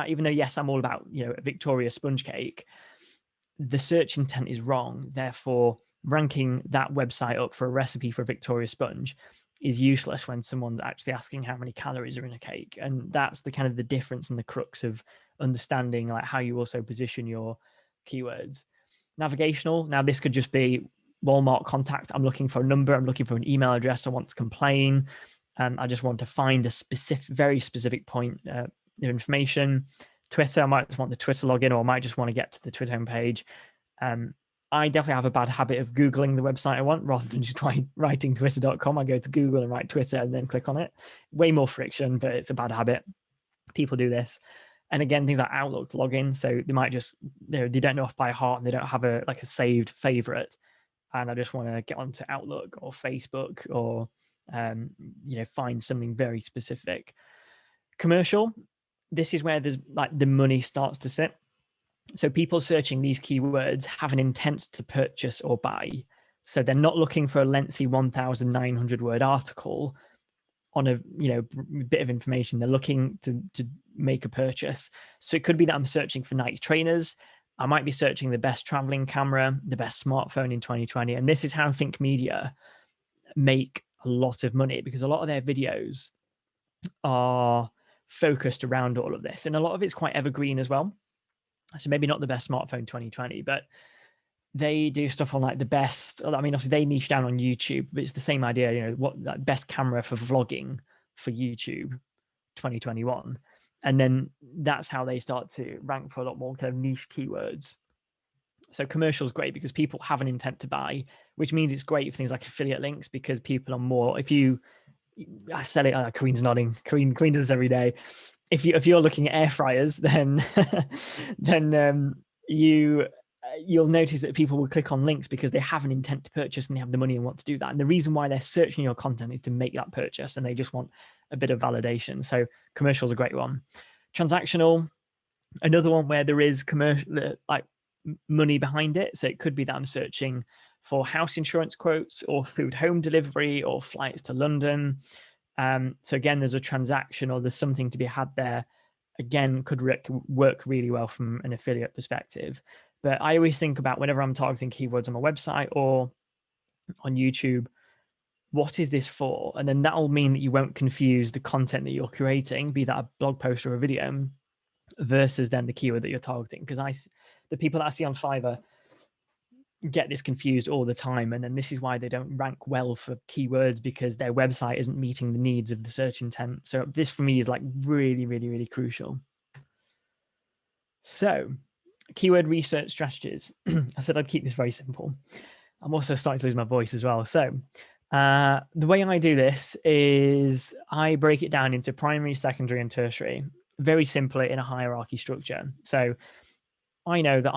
even though, yes, I'm all about, a Victoria sponge cake, the search intent is wrong. Therefore, ranking that website up for a recipe for a Victoria sponge is useless when someone's actually asking how many calories are in a cake. And that's the kind of the difference and the crux of understanding like how you also position your keywords. Navigational. Now, this could just be Walmart contact. I'm looking for a number. I'm looking for an email address. I want to complain. I just want to find a very specific point of information. Twitter, I might just want the Twitter login, or I might just want to get to the Twitter homepage. I definitely have a bad habit of Googling the website I want rather than just writing twitter.com. I go to Google and write Twitter and then click on it. Way more friction, but it's a bad habit. People do this. And again, things like Outlook login. So they might just, they don't know off by heart and they don't have a saved favorite. And I just want to get onto Outlook or Facebook or, find something very specific. Commercial. This is where there's like the money starts to sit. So people searching these keywords have an intent to purchase or buy. So they're not looking for a lengthy 1,900 word article on a bit of information. They're looking to make a purchase. So it could be that I'm searching for Nike trainers. I might be searching the best traveling camera, the best smartphone in 2020. And this is how Think Media make a lot of money, because a lot of their videos are focused around all of this. And a lot of it's quite evergreen as well. So maybe not the best smartphone 2020, but they do stuff on like the best. I mean, obviously they niche down on YouTube, but it's the same idea, what that best camera for vlogging for YouTube 2021. And then that's how they start to rank for a lot more kind of niche keywords. So commercial is great because people have an intent to buy, which means it's great for things like affiliate links, because people are more, I sell it, Kareen's nodding. Kareen does this every day. If you're looking at air fryers, then you'll notice that people will click on links because they have an intent to purchase and they have the money and want to do that. And the reason why they're searching your content is to make that purchase, and they just want a bit of validation. So commercial is a great one. Transactional, another one where there is commercial, like money behind it. So it could be that I'm searching for house insurance quotes or food home delivery or flights to London. So again, there's a transaction or there's something to be had there. Again, could work really well from an affiliate perspective. But I always think about, whenever I'm targeting keywords on my website or on YouTube, what is this for? And then that'll mean that you won't confuse the content that you're creating, be that a blog post or a video, versus then the keyword that you're targeting. Because the people that I see on Fiverr get this confused all the time, and then this is why they don't rank well for keywords, because their website isn't meeting the needs of the search intent. So this for me is like really, really, really crucial. So keyword research strategies. I said I'd keep this very simple. I'm also starting to lose my voice as well. So the way I do this is I break it down into primary, secondary, and tertiary, very simply in a hierarchy structure. So I know that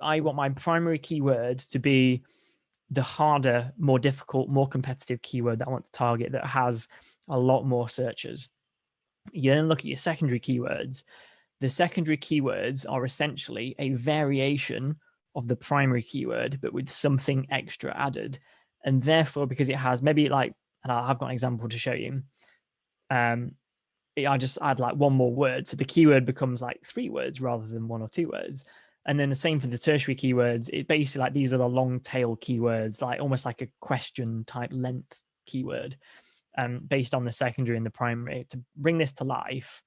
I want my primary keyword to be the harder, more difficult, more competitive keyword that I want to target, that has a lot more searchers. You then look at your secondary keywords. The secondary keywords are essentially a variation of the primary keyword, but with something extra added. And therefore, because it has maybe like, and I've got an example to show you. I just add like one more word. So the keyword becomes like 3 words rather than 1 or 2 words. And then the same for the tertiary keywords. It's basically like, these are the long tail keywords, like almost like a question type length keyword, based on the secondary and the primary, to bring this to life.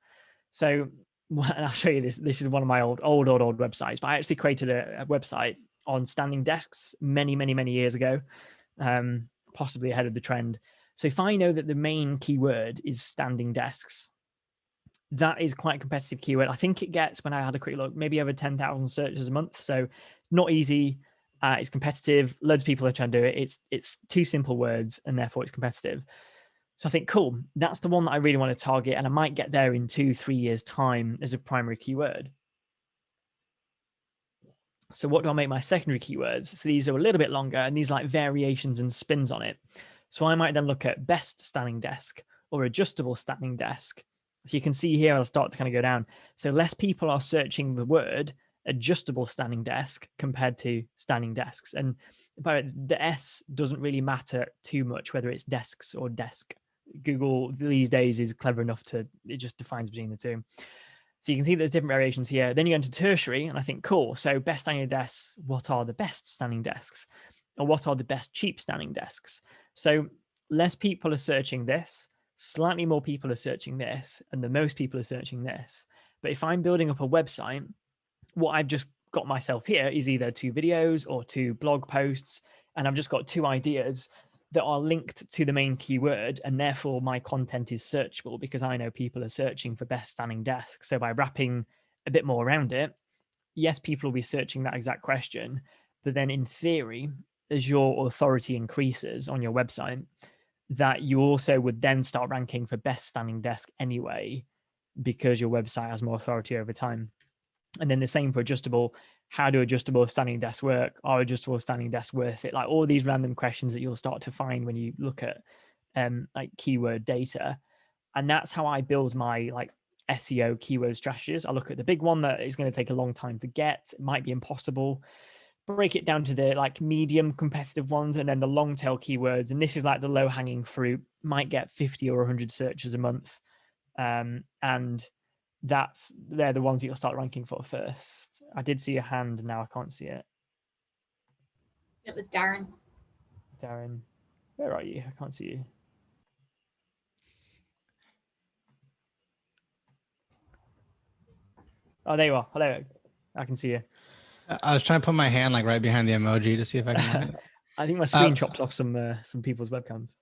So, and I'll show you this. This is one of my old websites, but I actually created a website on standing desks many years ago, possibly ahead of the trend. So if I know that the main keyword is standing desks, that is quite a competitive keyword. I think it gets, when I had a quick look, maybe over 10,000 searches a month. So not easy. It's competitive. Loads of people are trying to do it. It's two simple words, and therefore it's competitive. So I think, cool, that's the one that I really want to target, and I might get there in 2-3 years' time as a primary keyword. So what do I make my secondary keywords? So these are a little bit longer, and these are like variations and spins on it. So I might then look at best standing desk or adjustable standing desk. So you can see here, I'll start to kind of go down. So less people are searching the word adjustable standing desk compared to standing desks. And but the S doesn't really matter too much, whether it's desks or desk. Google these days is clever enough it just defines between the two. So you can see there's different variations here. Then you go into tertiary, and I think, cool. So best standing desks, what are the best standing desks? Or what are the best cheap standing desks? So less people are searching this, slightly more people are searching this, and the most people are searching this. But if I'm building up a website, what I've just got myself here is either 2 videos or 2 blog posts, and I've just got 2 ideas that are linked to the main keyword, and therefore my content is searchable because I know people are searching for best standing desk. So by wrapping a bit more around it, yes, people will be searching that exact question, but then in theory, as your authority increases on your website, that you also would then start ranking for best standing desk anyway, because your website has more authority over time. And then the same for adjustable. How do adjustable standing desks work? Are adjustable standing desks worth it? Like all these random questions that you'll start to find when you look at like keyword data. And that's how I build my like SEO keyword strategies. I look at the big one that is going to take a long time to get. It might be impossible. Break it down to the like medium competitive ones, and then the long tail keywords. And this is like the low hanging fruit, might get 50 or 100 searches a month. And they're the ones that you'll start ranking for first. I did see a hand, now I can't see it. It was Darren. Darren, where are you? I can't see you. Oh, there you are. Hello, I can see you. I was trying to put my hand like right behind the emoji to see if I can. I think my screen chopped off some people's webcams.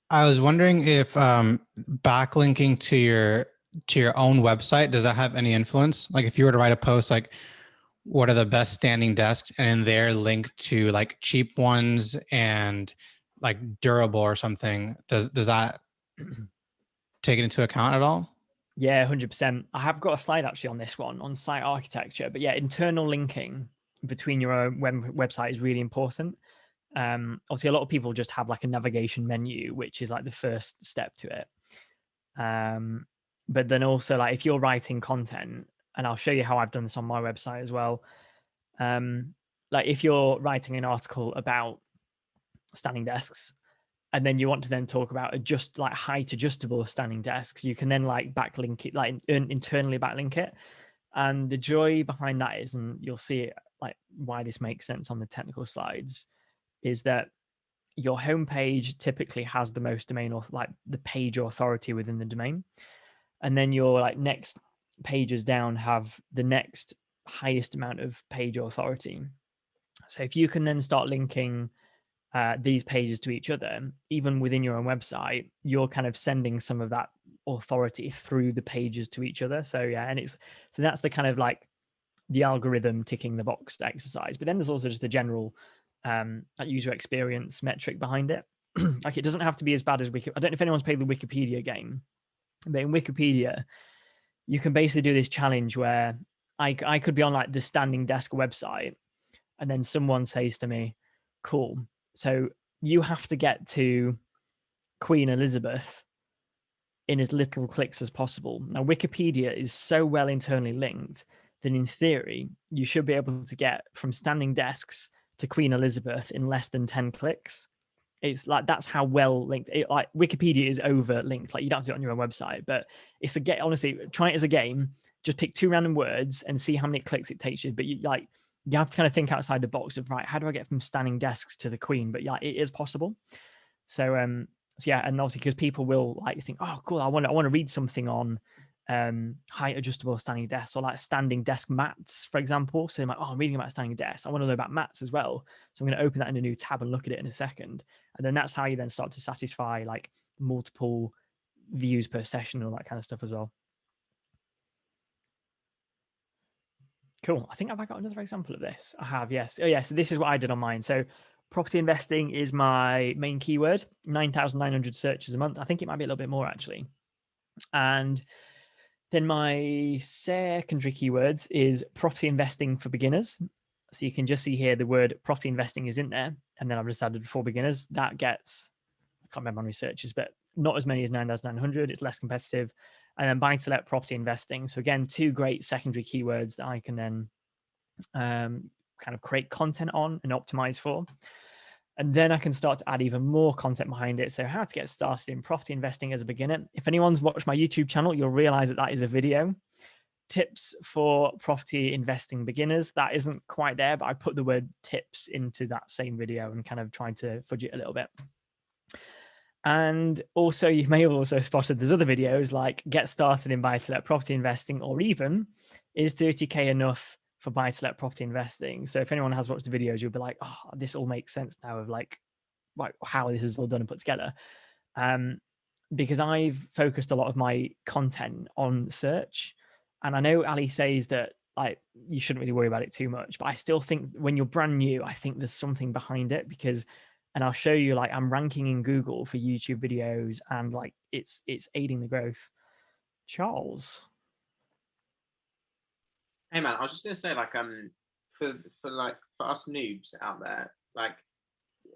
I was wondering if backlinking to your own website, does that have any influence? Like if you were to write a post like, what are the best standing desks, and in there link to like cheap ones and like durable or something, does that take it into account at all? Yeah, 100%. I have got a slide actually on this one on site architecture, but yeah, internal linking between your own website is really important. Obviously, a lot of people just have like a navigation menu, which is like the first step to it. But then also, like if you're writing content, and I'll show you how I've done this on my website as well. Like if you're writing an article about standing desks, and then you want to then talk about height adjustable standing desks, you can then like backlink it, like internally backlink it. And the joy behind that is, and you'll see it, like why this makes sense on the technical slides, is that your homepage typically has the most domain or like the page authority within the domain, and then your like next pages down have the next highest amount of page authority. So if you can then start linking these pages to each other, even within your own website, you're kind of sending some of that authority through the pages to each other. So yeah, and that's the kind of like the algorithm ticking the box exercise. But then there's also just the general user experience metric behind it. Like it doesn't have to be as bad as I don't know if anyone's played the Wikipedia game, but in Wikipedia, you can basically do this challenge where I could be on like the standing desk website, and then someone says to me, cool, so you have to get to Queen Elizabeth in as little clicks as possible. Now, Wikipedia is so well internally linked that in theory, you should be able to get from standing desks to Queen Elizabeth in less than 10 clicks. It's like, that's how well linked like Wikipedia is over linked. Like you don't have to do it on your own website, but it's honestly, try it as a game. Just pick 2 random words and see how many clicks it takes you. But you have to kind of think outside the box of, right, how do I get from standing desks to the Queen? But yeah, it is possible. So yeah, and obviously because people will like think, oh, cool, I want to read something on height adjustable standing desks, or like standing desk mats, for example. So I'm like, oh, I'm reading about standing desks, I want to know about mats as well. So I'm going to open that in a new tab and look at it in a second. And then that's how you then start to satisfy like multiple views per session and all that kind of stuff as well. Cool. I think have I got another example of this? I have, yes. Oh, yes. So this is what I did on mine. So property investing is my main keyword, 9,900 searches a month. I think it might be a little bit more actually. And then my secondary keywords is property investing for beginners. So you can just see here the word property investing is in there. And then I've just added for beginners. That gets, I can't remember how many searches, but not as many as 9,900. It's less competitive. And then buy to let property investing. So again, two great secondary keywords that I can then kind of create content on and optimize for. And then I can start to add even more content behind it. So how to get started in property investing as a beginner. If anyone's watched my YouTube channel, you'll realize that that is a video. Tips for property investing beginners. That isn't quite there, but I put the word tips into that same video and kind of trying to fudge it a little bit. And also you may have also spotted there's other videos like get started in buy-to-let property investing, or even is 30K enough for buy-to-let property investing. So if anyone has watched the videos, you'll be like, oh, this all makes sense now of like how this is all done and put together. Because I've focused a lot of my content on search. And I know Ali says that like you shouldn't really worry about it too much, but I still think when you're brand new, I think there's something behind it because, and I'll show you, like I'm ranking in Google for YouTube videos and like it's aiding the growth. Charles. Hey man, I was just gonna say, like, for us noobs out there, like,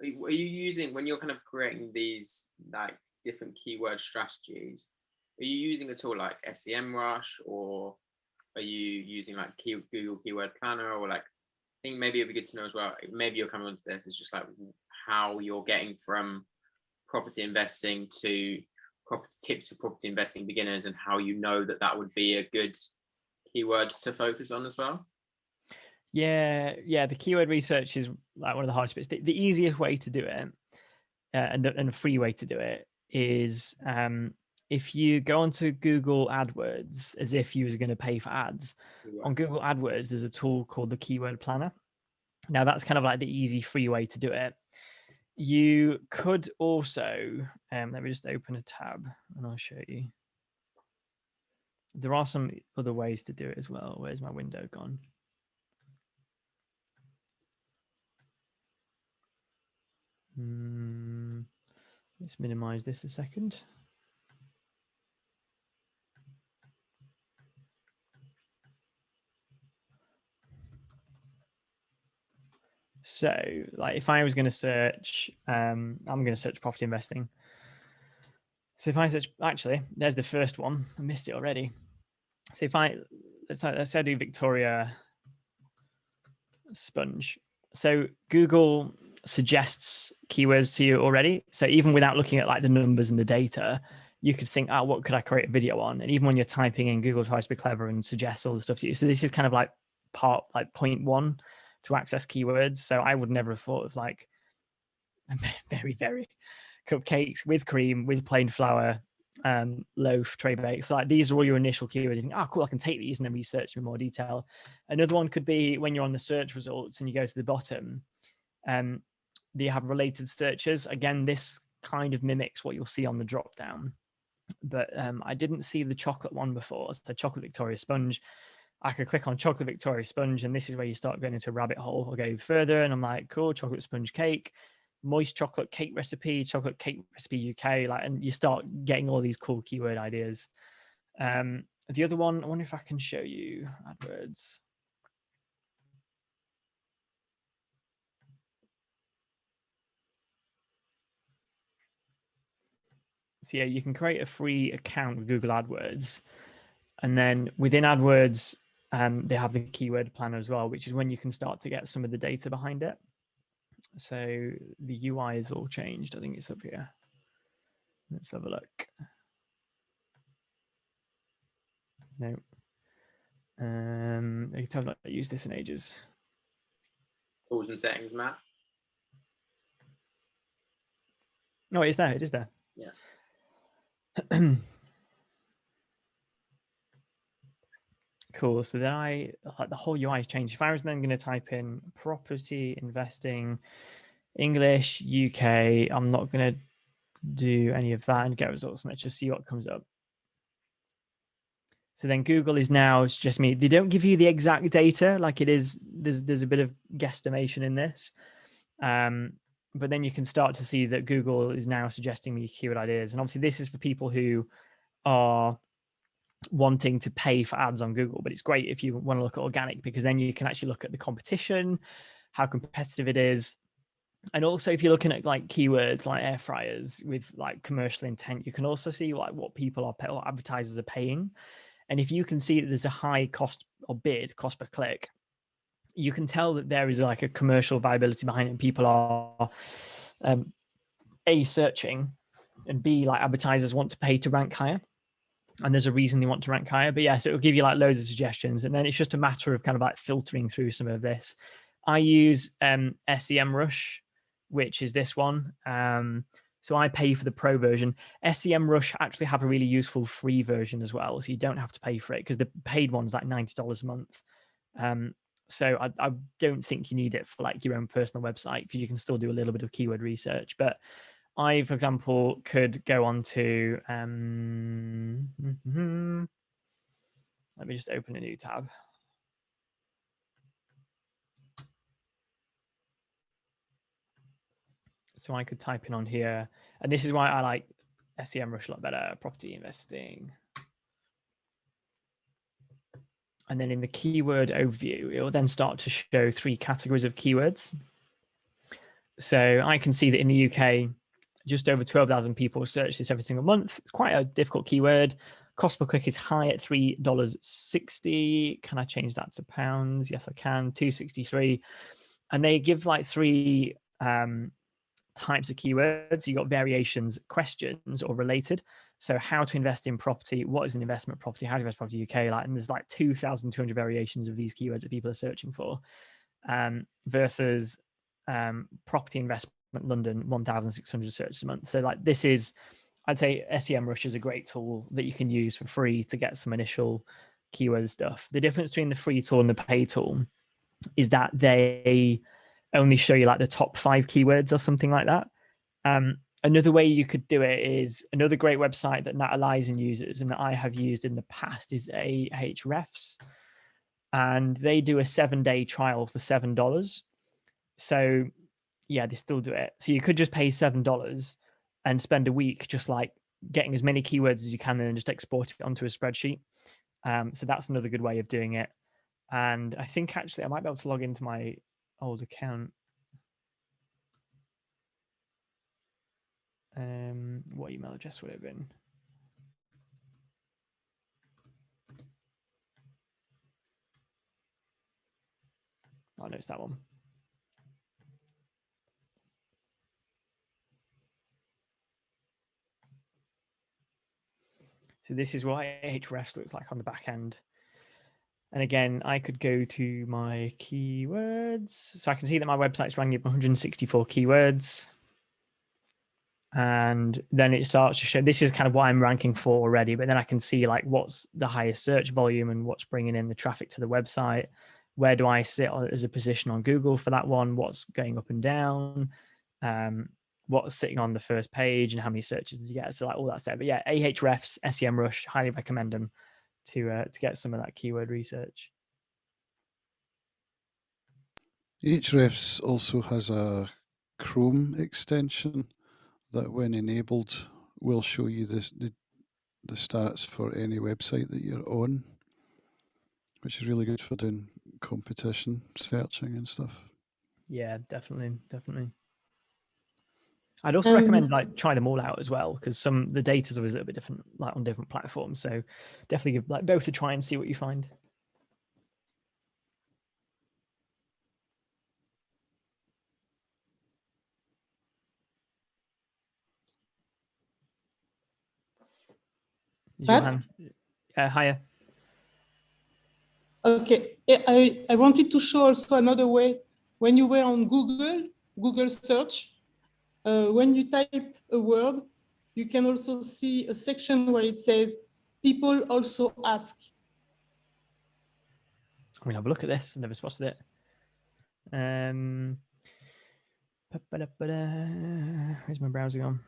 are you using, when you're kind of creating these like different keyword strategies, are you using at all like SEMrush, or are you using like Google Keyword Planner, or like, I think maybe it'd be good to know as well, maybe you're coming onto this, it's just like how you're getting from property investing to property tips for property investing beginners, and how you know that that would be a good keywords to focus on as well. Yeah, the keyword research is like one of the hardest bits. The easiest way to do it, and a free way to do it is if you go onto Google AdWords as if you was going to pay for ads. On Google AdWords, there's a tool called the Keyword Planner. Now that's kind of like the easy free way to do it. You could also, let me just open a tab and I'll show you. There are some other ways to do it as well. Where's my window gone? Let's minimize this a second. So like if I was going to search, I'm going to search property investing. So if I search, actually, there's the first one. I missed it already. So if let's say I do Victoria sponge. So Google suggests keywords to you already. So even without looking at like the numbers and the data, you could think, oh, what could I create a video on? And even when you're typing in, Google tries to be clever and suggests all the stuff to you. So this is kind of like point one to access keywords. So I would never have thought of like very, very cupcakes with cream, with plain flour, loaf, tray bakes. Like these are all your initial keywords. You think, oh, cool, I can take these and then research in more detail. Another one could be when you're on the search results and you go to the bottom, you have related searches. Again, this kind of mimics what you'll see on the drop down. But I didn't see the chocolate one before. So chocolate Victoria sponge. I could click on chocolate Victoria sponge, and this is where you start going into a rabbit hole. I'll go further, and I'm like, cool, chocolate sponge cake, moist chocolate cake recipe, chocolate cake recipe UK, like, and you start getting all these cool keyword ideas. The other one, I wonder if I can show you AdWords. So yeah, you can create a free account with Google AdWords, and then within AdWords, they have the keyword planner as well, which is when you can start to get some of the data behind it. So the UI is all changed. I think it's up here. Let's have a look. No. I have not used this in ages. Tools and settings, Matt. No, it is there. It is there. Yeah. Cool. So then like the whole UI has changed. If I was then going to type in property investing English UK, I'm not going to do any of that and get results. And let's just see what comes up. So then Google is now suggesting me, they don't give you the exact data, like it is, there's a bit of guesstimation in this. But then you can start to see that Google is now suggesting me keyword ideas. And obviously this is for people who are wanting to pay for ads on Google, but it's great if you want to look at organic, because then you can actually look at the competition, how competitive it is. And also if you're looking at like keywords like air fryers with like commercial intent, you can also see like what people are or advertisers are paying. And if you can see that there's a high cost or bid, cost per click, you can tell that there is like a commercial viability behind it. And people are A, searching, and B, like advertisers want to pay to rank higher. And there's a reason they want to rank higher. But yeah, so it'll give you like loads of suggestions. And then it's just a matter of kind of like filtering through some of this. I use SEMrush, which is this one. So I pay for the pro version. SEMrush actually have a really useful free version as well. So you don't have to pay for it, because the paid one's like $90 a month. So I don't think you need it for like your own personal website, because you can still do a little bit of keyword research. But I, for example, could go on to, let me just open a new tab. So I could type in on here, and this is why I like SEMrush a lot better, property investing. And then in the keyword overview, it will then start to show 3 categories of keywords. So I can see that in the UK, just over 12,000 people search this every single month. It's quite a difficult keyword. Cost per click is high at $3.60. Can I change that to pounds? Yes, I can. $2.63. And they give like 3 types of keywords. You got variations, questions, or related. So how to invest in property, what is an investment property, how to invest property UK, like, and there's like 2,200 variations of these keywords that people are searching for, versus property investment London, 1,600 searches a month. So like this is, I'd say SEMrush is a great tool that you can use for free to get some initial keyword stuff. The difference between the free tool and the pay tool is that they only show you like the top 5 keywords or something like that. Another way you could do it is, another great website that Nat Elizen uses and that I have used in the past is Ahrefs. And they do a 7-day trial for $7. So yeah, they still do it. So you could just pay $7 and spend a week just like getting as many keywords as you can and then just export it onto a spreadsheet. So that's another good way of doing it. And I think actually I might be able to log into my old account. What email address would it have been? Oh no, it's that one. So this is what Ahrefs looks like on the back end. And again, I could go to my keywords. So I can see that my website's ranking 164 keywords. And then it starts to show, this is kind of what I'm ranking for already, but then I can see like what's the highest search volume and what's bringing in the traffic to the website. Where do I sit as a position on Google for that one? What's going up and down? What's sitting on the first page and how many searches did you get? So like all that stuff. But yeah, Ahrefs, SEMrush, highly recommend them to get some of that keyword research. Ahrefs also has a Chrome extension that, when enabled, will show you the stats for any website that you're on, which is really good for doing competition searching and stuff. Yeah, definitely. I'd also recommend like try them all out as well, because the data is always a little bit different, like on different platforms. So definitely give like both a try and see what you find. Higher. Okay, I wanted to show also another way. When you were on Google search, when you type a word, you can also see a section where it says, people also ask. I'm gonna have a look at this. I've never spotted it. Where's my browser gone?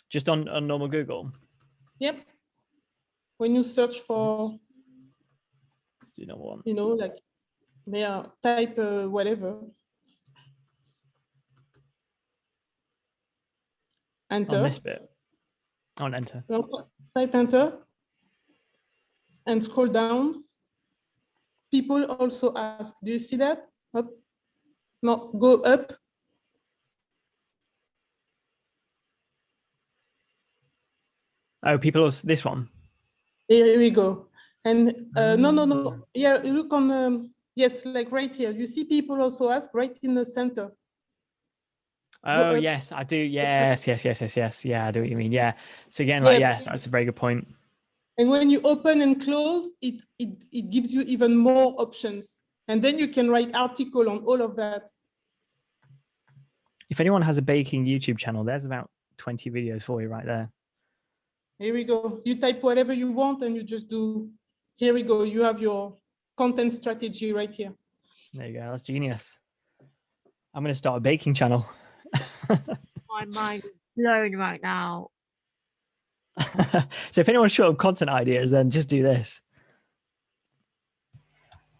Just on normal Google. Yep. When you search for, Let's do number one. you know, like type whatever. Enter. On this bit. On enter. No, type enter and scroll down. People also ask, do you see that? Up. No, go up. Oh, people also, this one. Here we go. And no. Yeah, you look on, yes, like right here. You see people also ask right in the center. Oh, yes, I do. Yes. Yeah, I do what you mean. Yeah. So again, like, yeah, that's a very good point. And when you open and close, it gives you even more options. And then you can write article on all of that. If anyone has a baking YouTube channel, there's about 20 videos for you right there. Here we go. You type whatever you want and you just do, here we go. You have your content strategy right here. There you go. That's genius. I'm going to start a baking channel. My mind is blown right now. So if anyone's short of content ideas, then just do this.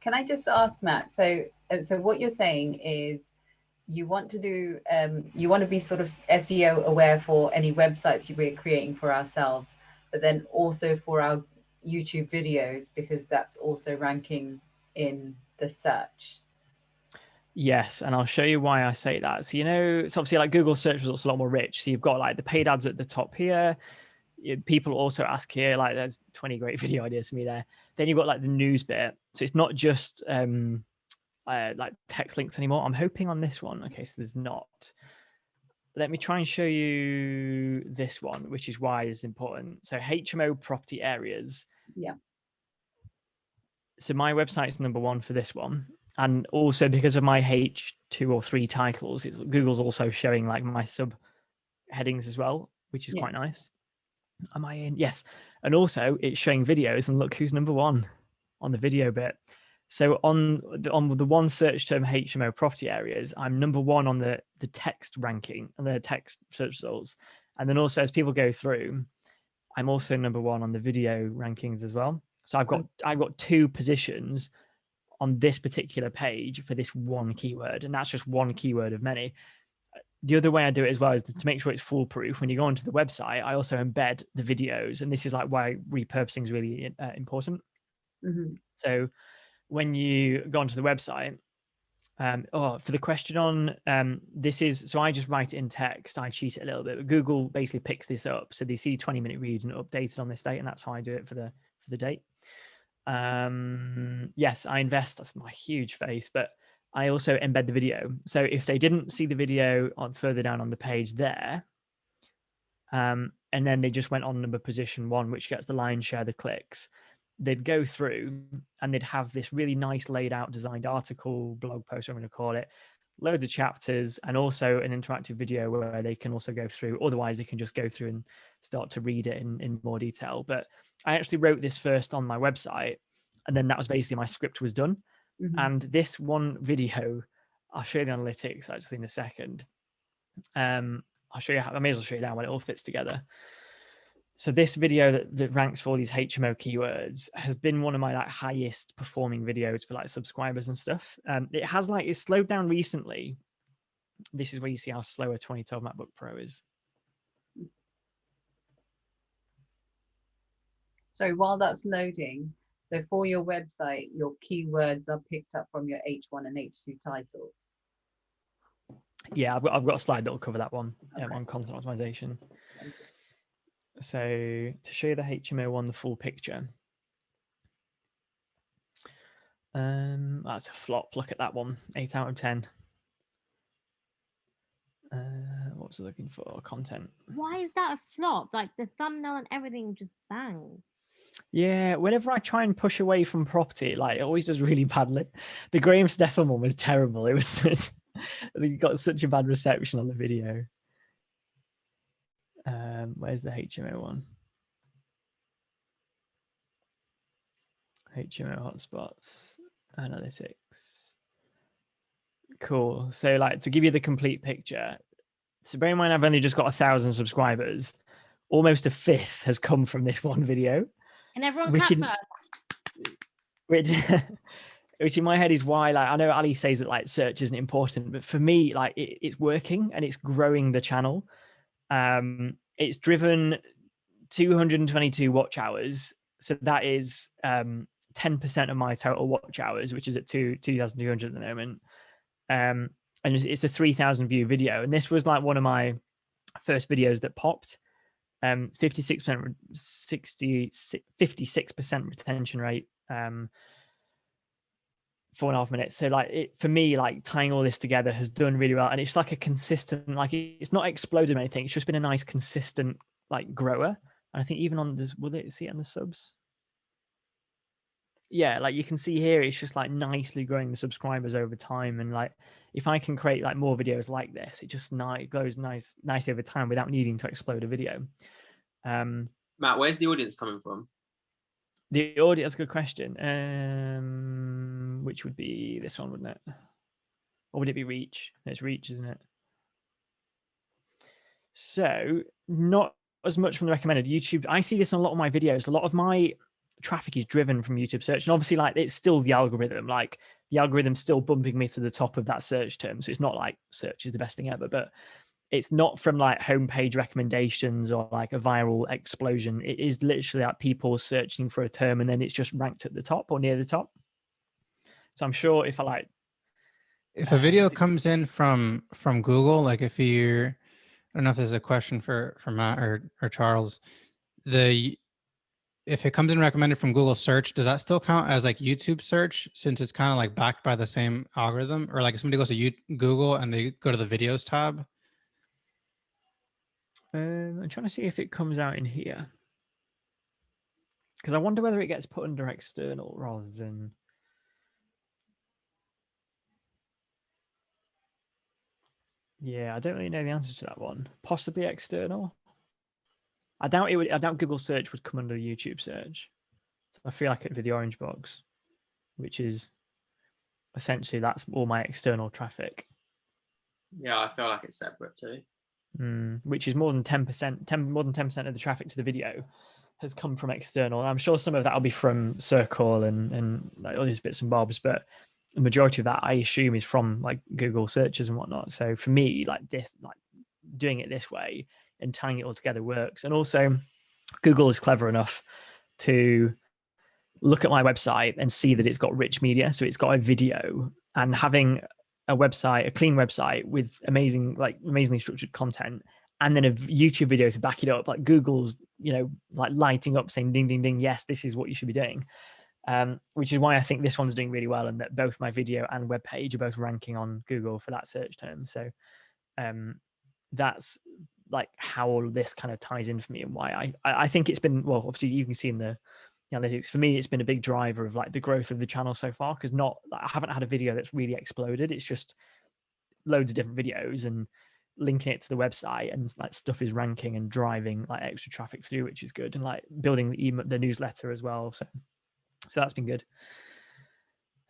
Can I just ask, Matt? So what you're saying is you want to do, you want to be sort of SEO aware for any websites we're creating for ourselves, but then also for our YouTube videos, because that's also ranking in the search. Yes, and I'll show you why I say that. So, you know, it's obviously like Google search results a lot more rich. So you've got like the paid ads at the top here. People also ask here, like there's 20 great video ideas for me there. Then you've got like the news bit. So it's not just like text links anymore. I'm hoping on this one. Okay, so there's not. Let me try and show you this one, which is why it's important. So HMO property areas. Yeah. So my website's number one for this one. And also because of my H2 or 3 titles, Google's also showing like my sub headings as well, which is quite nice. Am I in? Yes. And also it's showing videos, and look who's number one on the video bit. So on the one search term HMO property areas, I'm number one on the text ranking and the text search results. And then also as people go through, I'm also number one on the video rankings as well. So I've got 2 positions on this particular page for this one keyword, and that's just one keyword of many. The other way I do it as well is to make sure it's foolproof. When you go onto the website, I also embed the videos, and this is like why repurposing is really important. Mm-hmm. So when you go onto the website, for the question on this is, so I just write it in text, I cheat it a little bit, but Google basically picks this up. So they see 20-minute read and updated on this date, and that's how I do it for the date. Yes, I invest, that's my huge face, but I also embed the video. So if they didn't see the video on further down on the page there, and then they just went on number position 1, which gets the lion's share of the clicks, they'd go through and they'd have this really nice laid out designed article, blog post, I'm going to call it, loads of chapters, and also an interactive video where they can also go through. Otherwise they can just go through and start to read it in more detail. But I actually wrote this first on my website, and then that was basically my script was done. Mm-hmm. And this one video, I'll show you the analytics actually in a second. I'll show you how, I may as well show you now when it all fits together. So this video that ranks for all these HMO keywords has been one of my like highest performing videos for like subscribers and stuff. It has like, it's slowed down recently. This is where you see how slow a 2012 MacBook Pro is. So while that's loading, so for your website, your keywords are picked up from your H1 and H2 titles. Yeah, I've got a slide that will cover that one on content optimization. So to show you the HMO one, the full picture. That's a flop. Look at that one. 8 out of 10. What was I looking for? Content. Why is that a flop? Like the thumbnail and everything just bangs. Yeah, whenever I try and push away from property, like it always does really badly. The Graham Stephan one was terrible. It was such, they got such a bad reception on the video. Where's the HMO one? HMO hotspots, analytics. Cool. So like to give you the complete picture, so bear in mind I've only just got 1,000 subscribers. almost a fifth has come from this one video, Can everyone which clap in- first? which which in my head is why, like, I know Ali says that like search isn't important, but for me, like it's working and it's growing the channel. It's driven 222 watch hours, so that is 10% of my total watch hours, which is at 2,200 at the moment. And it's a 3,000 view video, and this was like one of my first videos that popped. 56% 56% retention rate, 4.5 minutes. So like it, for me, like tying all this together has done really well, and it's like a consistent, like it's not exploded or anything, it's just been a nice consistent like grower. And I think even on this, will it see it on the subs? Yeah, like you can see here, it's just like nicely growing the subscribers over time. And like if I can create like more videos like this, it just goes nice over time without needing to explode a video. Matt, where's the audience coming from? The audience, that's a good question. Which would be this one, wouldn't it? Or would it be reach? No, it's reach, isn't it? So not as much from the recommended. YouTube, I see this in a lot of my videos. A lot of my traffic is driven from YouTube search, and obviously like it's still the algorithm, like the algorithm's still bumping me to the top of that search term. So it's not like search is the best thing ever, but it's not from like homepage recommendations or like a viral explosion. It is literally like people searching for a term and then it's just ranked at the top or near the top. So I'm sure if a video comes in from Google, like if you're, I don't know if there's a question for Matt or Charles, if it comes in recommended from Google search, does that still count as like YouTube search since it's kind of like backed by the same algorithm? Or like if somebody goes to Google and they go to the videos tab? I'm trying to see if it comes out in here, because I wonder whether it gets put under external rather than. Yeah, I don't really know the answer to that one. Possibly external. I doubt it would. I doubt Google search would come under YouTube search. So I feel like it'd be the orange box, which is essentially that's all my external traffic. Yeah, I feel like it's separate too. Which is more than 10%. More than 10% of the traffic to the video has come from external. And I'm sure some of that will be from Circle and like all these bits and bobs, but the majority of that I assume is from like Google searches and whatnot. So for me, like this, like doing it this way and tying it all together works. And also, Google is clever enough to look at my website and see that it's got rich media. So it's got a video, and having a website, a clean website with amazingly structured content, and then a YouTube video to back it up, like Google's, like lighting up saying ding, ding, ding, yes, this is what you should be doing. Which is why I think this one's doing really well, and that both my video and web page are both ranking on Google for that search term. So that's like how all of this kind of ties in for me, and why I think it's been, well, obviously you can see in the analytics, for me it's been a big driver of like the growth of the channel so far, because I haven't had a video that's really exploded. It's just loads of different videos and linking it to the website, and like stuff is ranking and driving like extra traffic through, which is good, and like building the newsletter as well. So that's been good.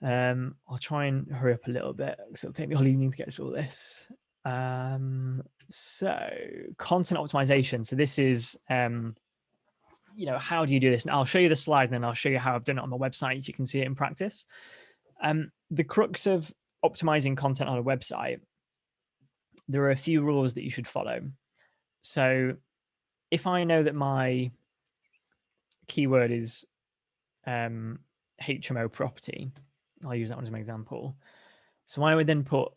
I'll try and hurry up a little bit because it'll take me all evening to get through all this. So content optimization. So this is how do you do this? And I'll show you the slide, and then I'll show you how I've done it on my website so you can see it in practice. The crux of optimizing content on a website, there are a few rules that you should follow. So if I know that my keyword is HMO property, I'll use that one as an example. So I would then put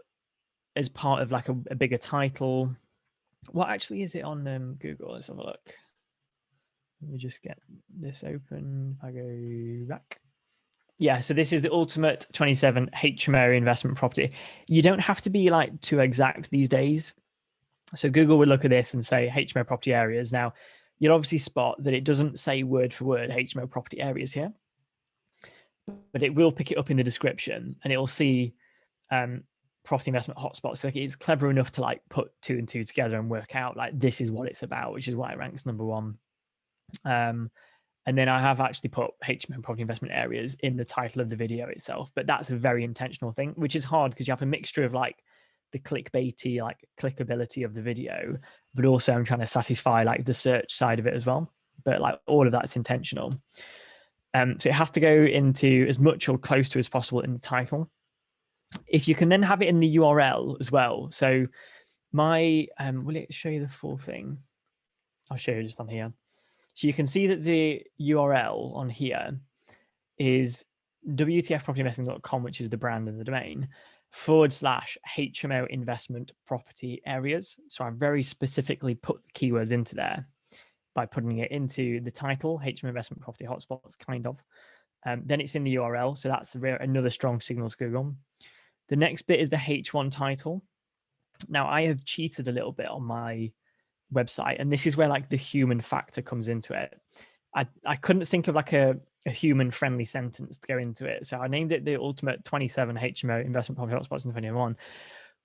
as part of like a bigger title. What actually is it on Google? Let's have a look. Let me just get this open. I go back. Yeah, so this is the ultimate 27 HMO investment property. You don't have to be like too exact these days. So Google would look at this and say HMO property areas. Now, you'll obviously spot that it doesn't say word for word HMO property areas here, but it will pick it up in the description, and it will see property investment hotspots. So it's clever enough to like put 2 and 2 together and work out like this is what it's about, which is why it ranks number 1. And then I have actually put HMO property investment areas in the title of the video itself, but that's a very intentional thing, which is hard because you have a mixture of like the clickbaity, like clickability of the video, but also I'm trying to satisfy like the search side of it as well. But like all of that's intentional. So it has to go into as much or close to as possible in the title. If you can then have it in the URL as well. So my, will it show you the full thing? I'll show you just on here. So you can see that the URL on here is wtfpropertyinvesting.com, which is the brand and the domain, /HMO investment property areas. So I very specifically put the keywords into there by putting it into the title, HMO investment property hotspots, kind of. Then it's in the URL. So that's another strong signal to Google. The next bit is the H1 title. Now I have cheated a little bit on my website, and this is where like the human factor comes into it. I couldn't think of like a human friendly sentence to go into it. So I named it the ultimate 27 HMO investment property hotspots in 2021.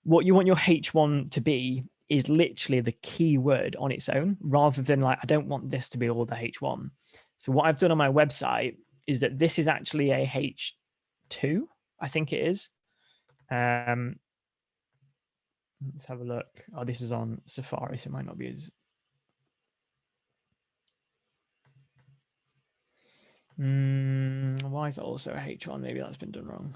What you want your H1 to be is literally the keyword on its own, rather than like, I don't want this to be all the H1. So what I've done on my website is that this is actually a H2, I think it is. Let's have a look. Oh, this is on Safari, so it might not be as... why is it also a H1? Maybe that's been done wrong.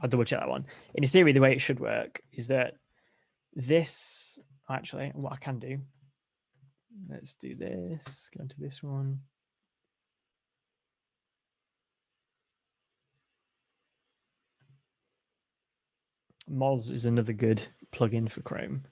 I'll double check that one. In theory, the way it should work is that this, actually, what I can do, let's do this, go to this one. Moz is another good plugin for Chrome.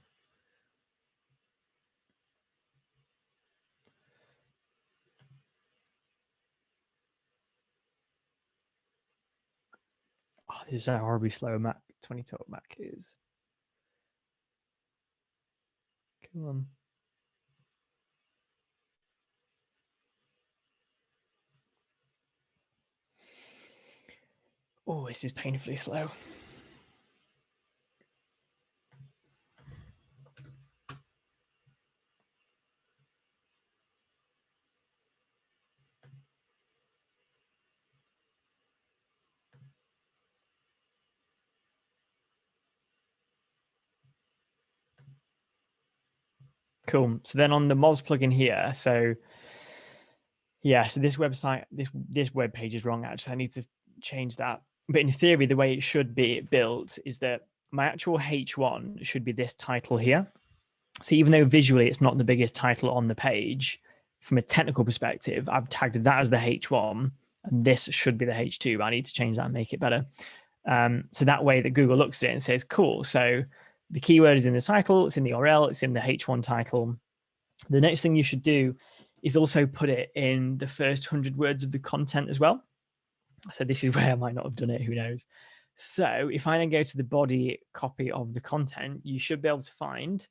Oh, this is how horribly slow Mac 2012 Mac is. Come on. Oh, this is painfully slow. Cool. So then on the Moz plugin here, so yeah, so this website, this web page is wrong. Actually, I need to change that. But in theory, the way it should be built is that my actual H1 should be this title here. So even though visually it's not the biggest title on the page, from a technical perspective, I've tagged that as the H1, and this should be the H2. But I need to change that and make it better. So that way that Google looks at it and says, cool. So the keyword is in the title, it's in the URL, it's in the H1 title. The next thing you should do is also put it in the first 100 words of the content as well. So this is where I might not have done it, who knows. So if I then go to the body copy of the content, you should be able to find,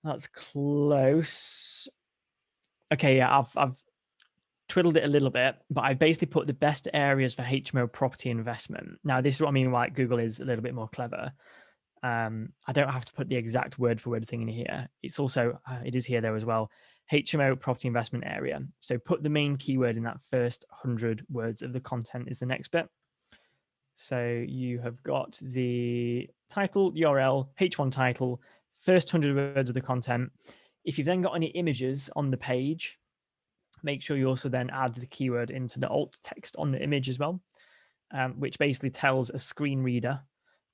that's close. Okay, yeah, I've twiddled it a little bit, but I basically put the best areas for HMO property investment. Now, this is what I mean, like Google is a little bit more clever. I don't have to put the exact word for word thing in here. It's also, it is here though as well, HMO property investment area. So put the main keyword in that first 100 words of the content is the next bit. So you have got the title, URL, H1 title, first 100 words of the content. If you've then got any images on the page, make sure you also then add the keyword into the alt text on the image as well, which basically tells a screen reader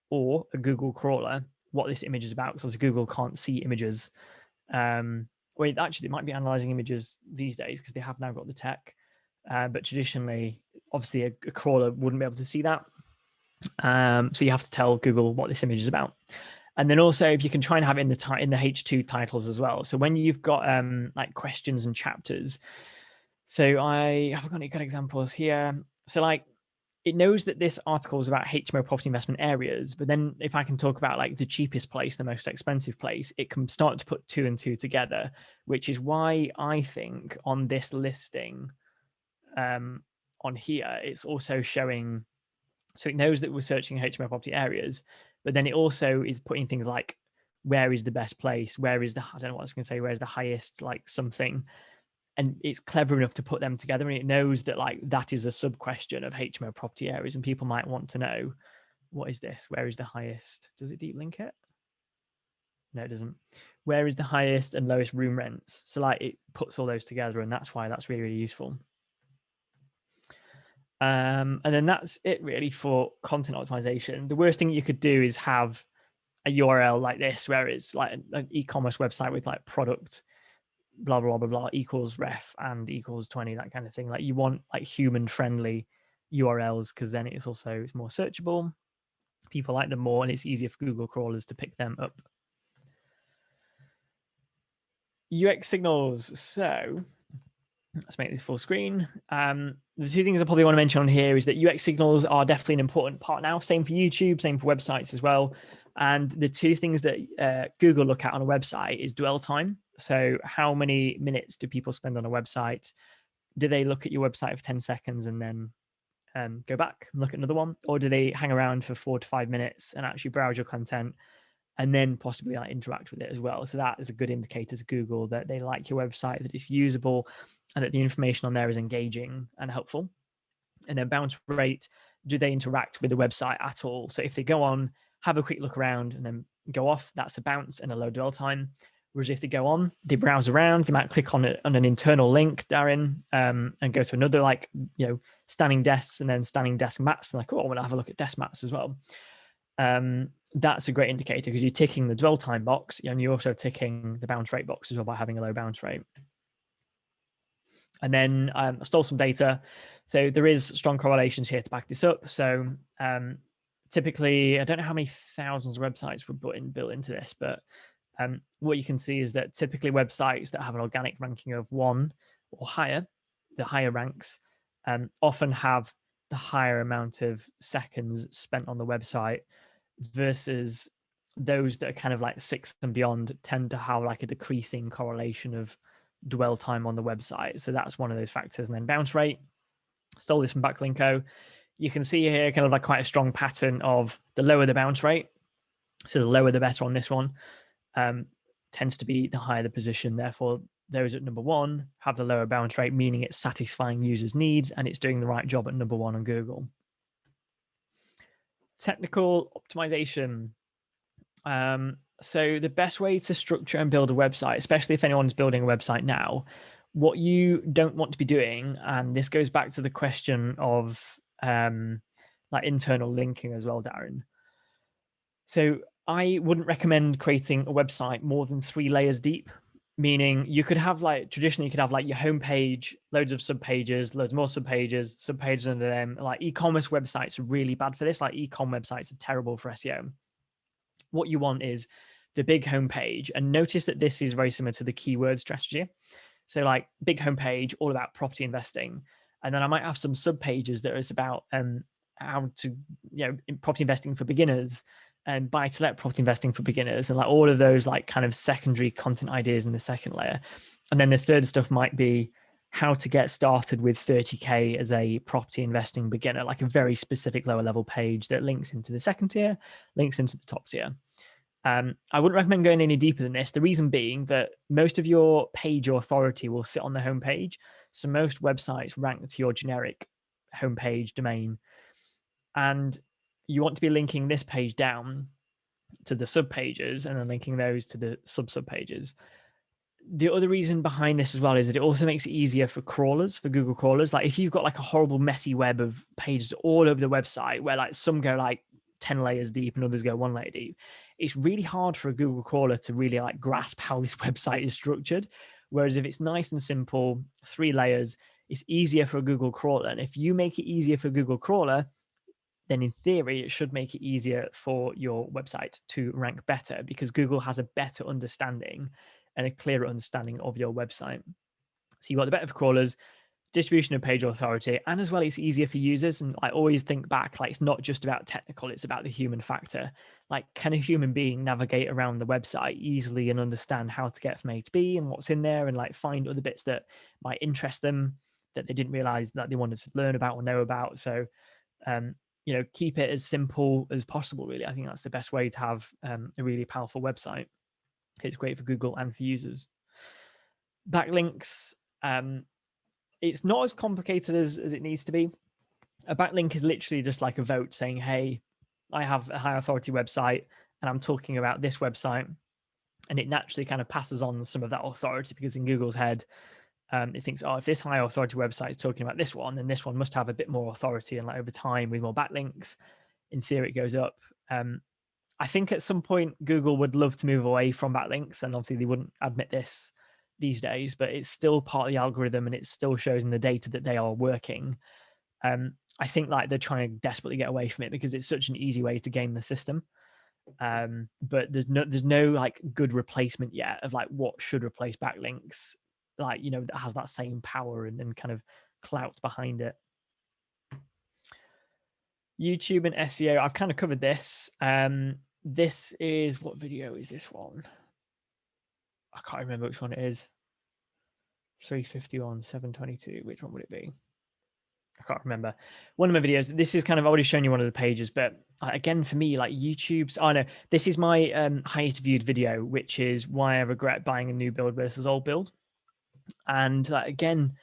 or a Google crawler what this image is about, because Google can't see images. Well, actually, it might be analyzing images these days because they have now got the tech. But traditionally, obviously, a crawler wouldn't be able to see that. So you have to tell Google what this image is about. And then also, if you can try and have it in the H2 titles as well. So when you've got like questions and chapters. So I have got any good examples here. So like, it knows that this article is about HMO property investment areas, but then if I can talk about like the cheapest place, the most expensive place, it can start to put two and two together, which is why I think on this listing on here, it's also showing, so it knows that we're searching HMO property areas, but then it also is putting things like, where is the best place? Where is the, I don't know what I was going to say, where's the highest like something? And it's clever enough to put them together, and it knows that like that is a sub question of HMO property areas, and people might want to know what is this? Where is the highest? Does it deep link it? No, it doesn't. Where is the highest and lowest room rents? So like it puts all those together, and that's why that's really, really useful. And then that's it really for content optimization. The worst thing you could do is have a URL like this, where it's like an e-commerce website with like product, blah, blah, blah, blah, equals ref and equals 20, that kind of thing. Like you want like human friendly URLs, because then it's more searchable. People like them more, and it's easier for Google crawlers to pick them up. UX signals. So let's make this full screen. The two things I probably want to mention on here is that UX signals are definitely an important part now. Same for YouTube, same for websites as well. And the two things that Google look at on a website is dwell time. So how many minutes do people spend on a website? Do they look at your website for 10 seconds and then go back and look at another one? Or do they hang around for 4 to 5 minutes and actually browse your content and then possibly like interact with it as well? So that is a good indicator to Google that they like your website, that it's usable, and that the information on there is engaging and helpful. And then bounce rate, do they interact with the website at all? So if they go on, have a quick look around and then go off, that's a bounce and a low dwell time. Whereas if they go on, they browse around, they might click on an internal link, Darren, and go to another, like, standing desks and then standing desk maps. And like, oh, I want to have a look at desk maps as well. That's a great indicator, because you're ticking the dwell time box and you're also ticking the bounce rate box as well by having a low bounce rate. And then I stole some data. So there is strong correlations here to back this up. So typically, I don't know how many thousands of websites were built into this, but what you can see is that typically websites that have an organic ranking of 1 or higher, the higher ranks, often have the higher amount of seconds spent on the website, versus those that are kind of like 6 and beyond tend to have like a decreasing correlation of dwell time on the website. So that's one of those factors. And then bounce rate, stole this from Backlinko. You can see here kind of like quite a strong pattern of the lower the bounce rate, so the lower the better on this one, tends to be the higher the position. Therefore, those at number 1 have the lower bounce rate, meaning it's satisfying users' needs and it's doing the right job at number 1 on Google. Technical optimization. So the best way to structure and build a website, especially if anyone's building a website now, what you don't want to be doing, and this goes back to the question of like internal linking as well, Darren. So I wouldn't recommend creating a website more than 3 layers deep, meaning you could have like, traditionally you could have like your homepage, loads of subpages, loads more subpages under them. Like e-commerce websites are really bad for this. Like e-com websites are terrible for SEO. What you want is the big homepage, and notice that this is very similar to the keyword strategy. So like big homepage, all about property investing. And then I might have some subpages that is about how to, property investing for beginners and buy to let property investing for beginners, and like all of those like kind of secondary content ideas in the second layer. And then the third stuff might be how to get started with 30K as a property investing beginner, like a very specific lower level page that links into the second tier, links into the top tier. I wouldn't recommend going any deeper than this. The reason being that most of your page authority will sit on the homepage. So most websites rank to your generic homepage domain, and you want to be linking this page down to the sub pages and then linking those to the sub pages. The other reason behind this as well is that it also makes it easier for crawlers, for Google crawlers. Like if you've got like a horrible messy web of pages all over the website where like some go like 10 layers deep and others go 1 layer deep, it's really hard for a Google crawler to really like grasp how this website is structured. Whereas if it's nice and simple, 3 layers, it's easier for a Google crawler. And if you make it easier for Google crawler, then in theory, it should make it easier for your website to rank better, because Google has a better understanding and a clearer understanding of your website. So you've got the better for crawlers, distribution of page authority, and as well, it's easier for users. And I always think back, like it's not just about technical, it's about the human factor. Like, can a human being navigate around the website easily and understand how to get from A to B and what's in there, and like find other bits that might interest them that they didn't realize that they wanted to learn about or know about. So, keep it as simple as possible, really. I think that's the best way to have a really powerful website. It's great for Google and for users. Backlinks, it's not as complicated as it needs to be. A backlink is literally just like a vote saying, hey, I have a high authority website and I'm talking about this website, and it naturally kind of passes on some of that authority, because in Google's head, it thinks, oh, if this high authority website is talking about this one, then this one must have a bit more authority. And like over time, with more backlinks, in theory, it goes up. I think at some point Google would love to move away from backlinks, and obviously they wouldn't admit this these days, but it's still part of the algorithm and it still shows in the data that they are working. I think like they're trying to desperately get away from it because it's such an easy way to game the system. But there's no like good replacement yet of like what should replace backlinks, like, you know, that has that same power and kind of clout behind it. YouTube and SEO, I've kind of covered this. This is, what video is this one? I can't remember which one it is. 351, 722. Which one would it be? I can't remember. One of my videos. This is kind of, I've already shown you one of the pages, but again, for me, like YouTube's, oh no, this is my highest viewed video, which is why I regret buying a new build versus old build. And again,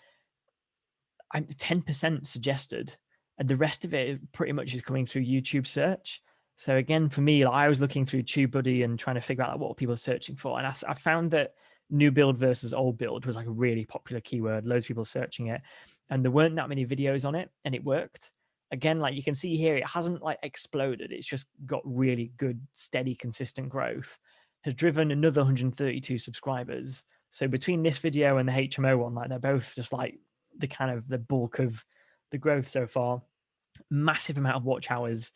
I'm 10% suggested, and the rest of it is pretty much is coming through YouTube search. So again, for me, like, I was looking through TubeBuddy and trying to figure out like, what people are searching for, and I found that new build versus old build was like a really popular keyword, loads of people searching it, and there weren't that many videos on it, and it worked. Again, like you can see here, it hasn't like exploded, it's just got really good, steady, consistent growth, has driven another 132 subscribers. So between this video and the HMO one, like they're both just like the kind of the bulk of the growth so far. Massive amount of watch hours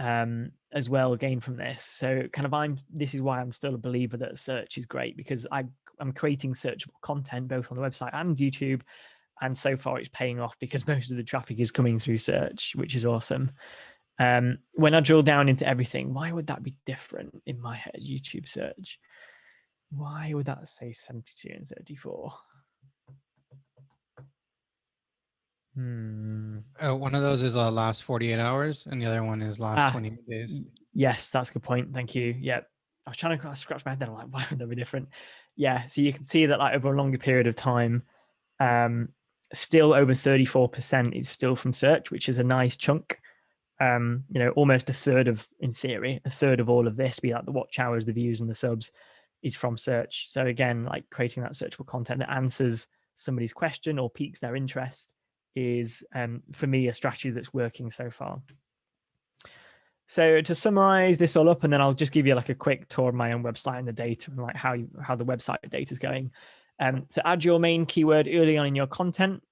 as well gained from this. So kind of this is why I'm still a believer that search is great, because I'm creating searchable content both on the website and YouTube, and so far it's paying off because most of the traffic is coming through search, which is awesome. When I drill down into everything, why would that be different in my head? YouTube search, why would that say 72 and 34? One of those is last 48 hours and the other one is last 28 days. Yes, that's a good point. Thank you. Yeah. I was trying to scratch my head then. I'm like, why would they be different? Yeah. So you can see that like over a longer period of time, still over 34% is still from search, which is a nice chunk. You know, almost a third of, in theory, a third of all of this, be that the watch hours, the views and the subs, is from search. So again, like creating that searchable content that answers somebody's question or piques their interest is, for me, a strategy that's working so far. So to summarize this all up, and then I'll just give you like a quick tour of my own website and the data and like how the website data is going. To add your main keyword early on in your content,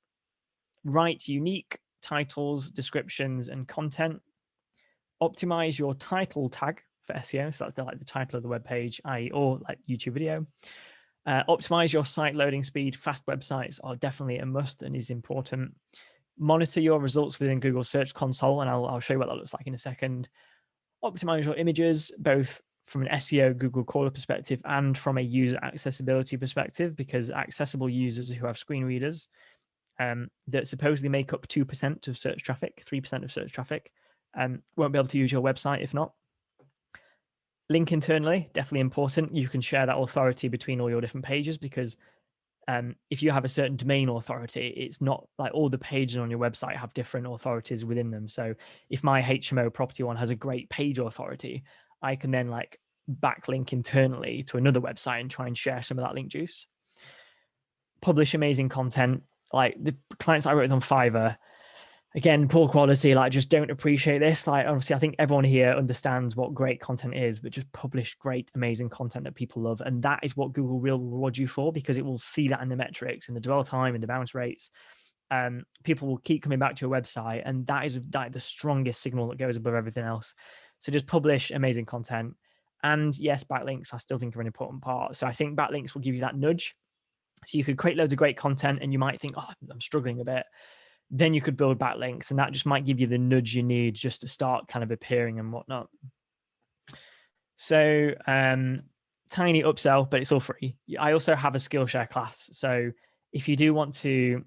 write unique titles, descriptions, and content. Optimize your title tag for SEO. So that's like the title of the web page, i.e., or like YouTube video. Optimize your site loading speed. Fast websites are definitely a must and is important. Monitor your results within Google Search Console, and I'll show you what that looks like in a second. Optimize your images, both from an SEO Google crawler perspective and from a user accessibility perspective, because accessible users who have screen readers that supposedly make up 2% of search traffic, 3% of search traffic, won't be able to use your website if not. Link internally, definitely important. You can share that authority between all your different pages, because if you have a certain domain authority, it's not like all the pages on your website have different authorities within them. So if my HMO property one has a great page authority, I can then like backlink internally to another website and try and share some of that link juice. Publish amazing content. Like the clients I work with on Fiverr, again, poor quality, like just don't appreciate this. Like obviously I think everyone here understands what great content is, but just publish great, amazing content that people love. And that is what Google will reward you for, because it will see that in the metrics, in the dwell time, in the bounce rates. People will keep coming back to your website, and that is like the strongest signal that goes above everything else. So just publish amazing content. And yes, backlinks I still think are an important part. So I think backlinks will give you that nudge. So you could create loads of great content and you might think, oh, I'm struggling a bit. Then you could build backlinks, and that just might give you the nudge you need just to start kind of appearing and whatnot. So tiny upsell, but it's all free. I also have a Skillshare class. So if you do want to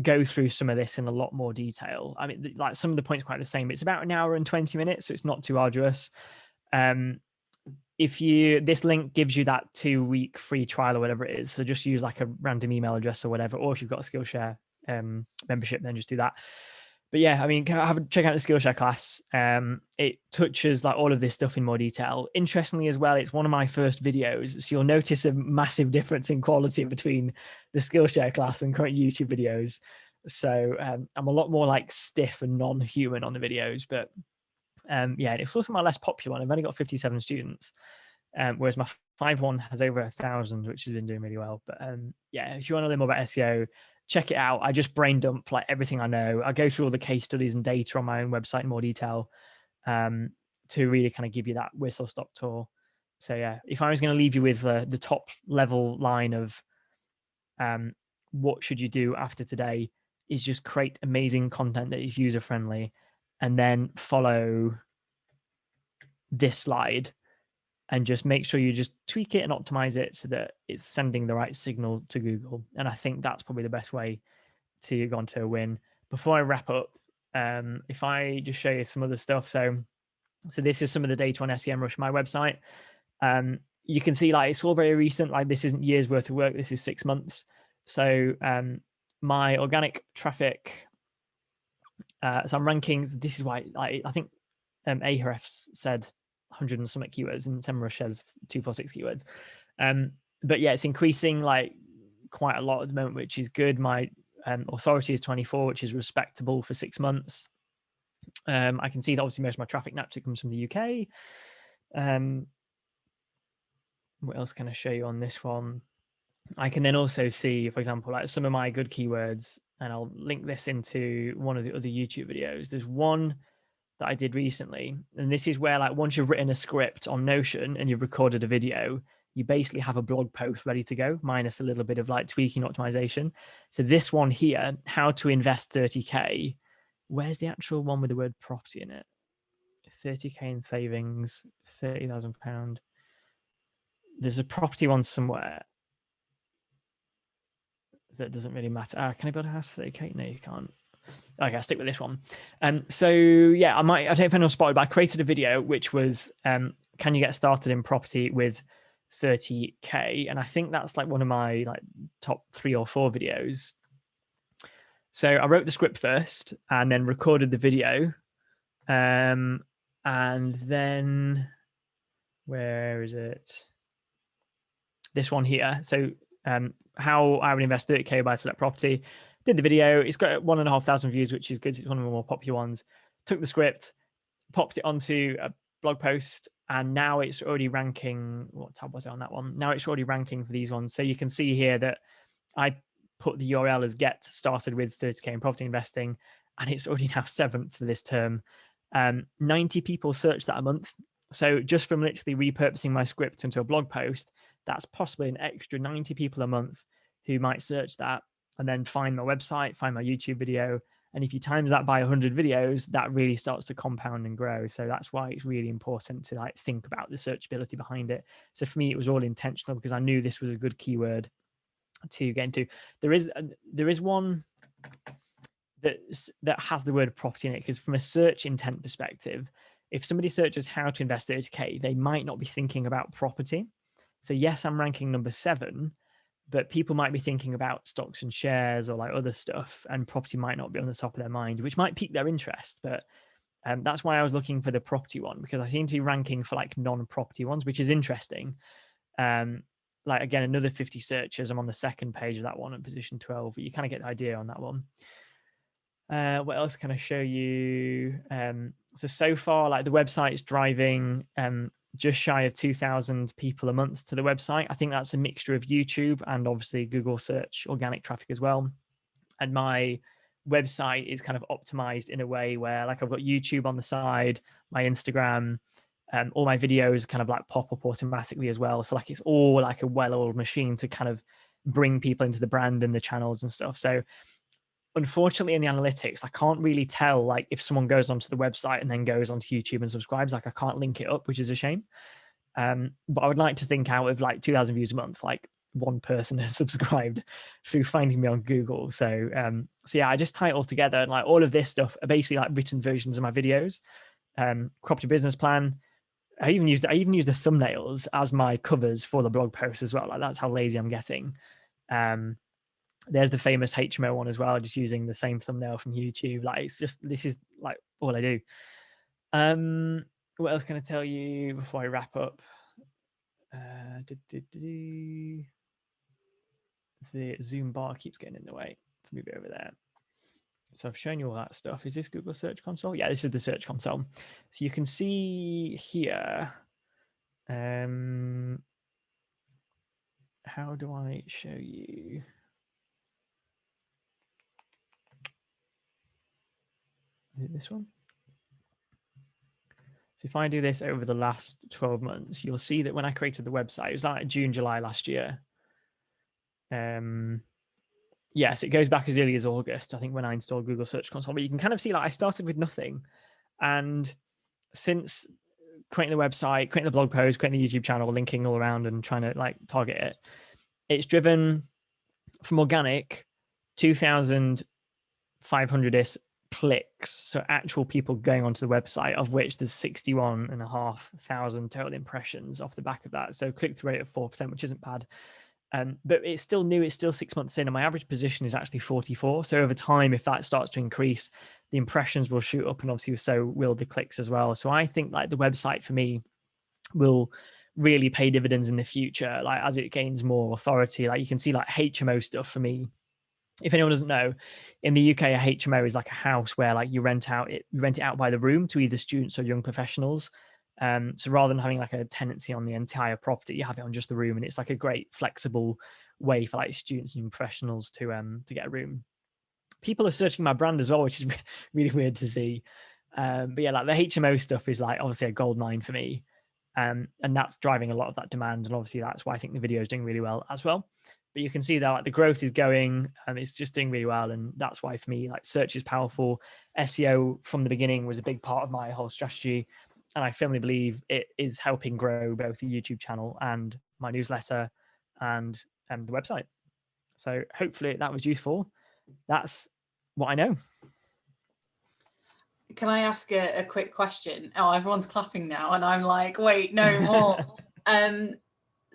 go through some of this in a lot more detail, I mean, like some of the points are quite the same. It's about an hour and 20 minutes, so it's not too arduous. This link gives you that 2-week free trial or whatever it is. So just use like a random email address or whatever, or if you've got a Skillshare membership, then just do that. but yeah, I mean, check out the Skillshare class. It touches like all of this stuff in more detail. Interestingly as well, it's one of my first videos, so you'll notice a massive difference in quality between the Skillshare class and current YouTube videos. So I'm a lot more like stiff and non-human on the videos, but yeah, it's also my less popular one. I've only got 57 students, whereas my 5-1 has over 1,000, which has been doing really well. But yeah, if you want to learn more about SEO, check it out. I just brain dump like everything I know. I go through all the case studies and data on my own website in more detail to really kind of give you that whistle stop tour. So yeah, if I was going to leave you with the top level line of what should you do after today, is just create amazing content that is user friendly, and then follow this slide and just make sure you just tweak it and optimize it so that it's sending the right signal to Google. And I think that's probably the best way to go on to a win. Before I wrap up, if I just show you some other stuff. So this is some of the data on SEMrush, my website. You can see like it's all very recent. Like this isn't years worth of work. This is 6 months. So my organic traffic. So I'm ranking. This is why I think Ahrefs said 100 and something keywords, and SEMrush has 246 keywords. But yeah, it's increasing like quite a lot at the moment, which is good. My authority is 24, which is respectable for 6 months. I can see that obviously most of my traffic naturally comes from the UK. What else can I show you on this one? I can then also see, for example, like some of my good keywords, and I'll link this into one of the other YouTube videos. There's one that I did recently, and this is where like once you've written a script on Notion and you've recorded a video, you basically have a blog post ready to go, minus a little bit of like tweaking optimization. So this one here, how to invest 30K. Where's the actual one with the word property in it? 30K in savings, £30,000. There's a property one somewhere that doesn't really matter. Can I build a house for 30K? No, you can't. Okay, I'll stick with this one. So yeah, I don't know if anyone's spotted, but I created a video which was can you get started in property with 30K? And I think that's like one of my like top 3 or 4 videos. So I wrote the script first and then recorded the video. And then where is it? This one here. So how I would invest 30K by select property. Did the video. It's got 1,500 views, which is good. It's one of the more popular ones. Took the script, popped it onto a blog post, and now it's already ranking. What tab was it on that one? Now it's already ranking for these ones. So you can see here that I put the URL as get started with 30K in property investing, and it's already now 7th for this term. 90 people searched that a month. So just from literally repurposing my script into a blog post, that's possibly an extra 90 people a month who might search that and then find my website, find my YouTube video. And if you times that by 100 videos, that really starts to compound and grow. So that's why it's really important to like think about the searchability behind it. So for me, it was all intentional because I knew this was a good keyword to get into. There is one that has the word property in it, because from a search intent perspective, if somebody searches how to invest 30K, they might not be thinking about property. So yes, I'm ranking number 7, but people might be thinking about stocks and shares or like other stuff, and property might not be on the top of their mind, which might pique their interest. But that's why I was looking for the property one, because I seem to be ranking for like non-property ones, which is interesting. Like again, another 50 searches. I'm on the 2nd page of that one at position 12, but you kind of get the idea on that one. What else can I show you? So far, like the website's driving just shy of 2,000 people a month to the website. I think that's a mixture of YouTube and obviously Google search organic traffic as well. And my website is kind of optimized in a way where like I've got YouTube on the side, my Instagram, all my videos kind of like pop up automatically as well. So like it's all like a well-oiled machine to kind of bring people into the brand and the channels and stuff. So unfortunately in the analytics, I can't really tell like if someone goes onto the website and then goes onto YouTube and subscribes, like I can't link it up, which is a shame. But I would like to think out of like 2,000 views a month, like one person has subscribed through finding me on Google. So yeah, I just tie it all together, and like all of this stuff are basically like written versions of my videos. Cropped your business plan. I even used the thumbnails as my covers for the blog post as well. Like that's how lazy I'm getting. There's the famous HMO one as well, just using the same thumbnail from YouTube. Like, it's just, this is like all I do. What else can I tell you before I wrap up? The Zoom bar keeps getting in the way. Let's move it over there. So I've shown you all that stuff. Is this Google Search Console? Yeah, this is the Search Console. So you can see here. How do I show you? Is it this one? So if I do this over the last 12 months, you'll see that when I created the website, it was like June, July last year. Yes, it goes back as early as August, I think, when I installed Google Search Console. But you can kind of see, like, I started with nothing. And since creating the website, creating the blog post, creating the YouTube channel, linking all around and trying to like target it, it's driven from organic 2,500-ish clicks, so actual people going onto the website, of which there's 61,500 total impressions off the back of that. So click-through rate of 4%, which isn't bad. But it's still new, it's still 6 months in, and my average position is actually 44. So over time, if that starts to increase, the impressions will shoot up, and obviously so will the clicks as well. So I think like the website for me will really pay dividends in the future, like as it gains more authority. Like you can see like HMO stuff for me. If anyone doesn't know, in the UK, a HMO is like a house where like you rent it out by the room to either students or young professionals. So rather than having like a tenancy on the entire property, you have it on just the room, and it's like a great flexible way for like students and professionals to get a room. People are searching my brand as well, which is really weird to see. But yeah, like the HMO stuff is like obviously a gold mine for me. And that's driving a lot of that demand. And obviously that's why I think the video is doing really well as well. But you can see that like the growth is going, and it's just doing really well. And that's why for me, like search is powerful. SEO from the beginning was a big part of my whole strategy. And I firmly believe it is helping grow both the YouTube channel and my newsletter and the website. So hopefully that was useful. That's what I know. Can I ask a quick question? Oh, everyone's clapping now, and I'm like, wait, no more.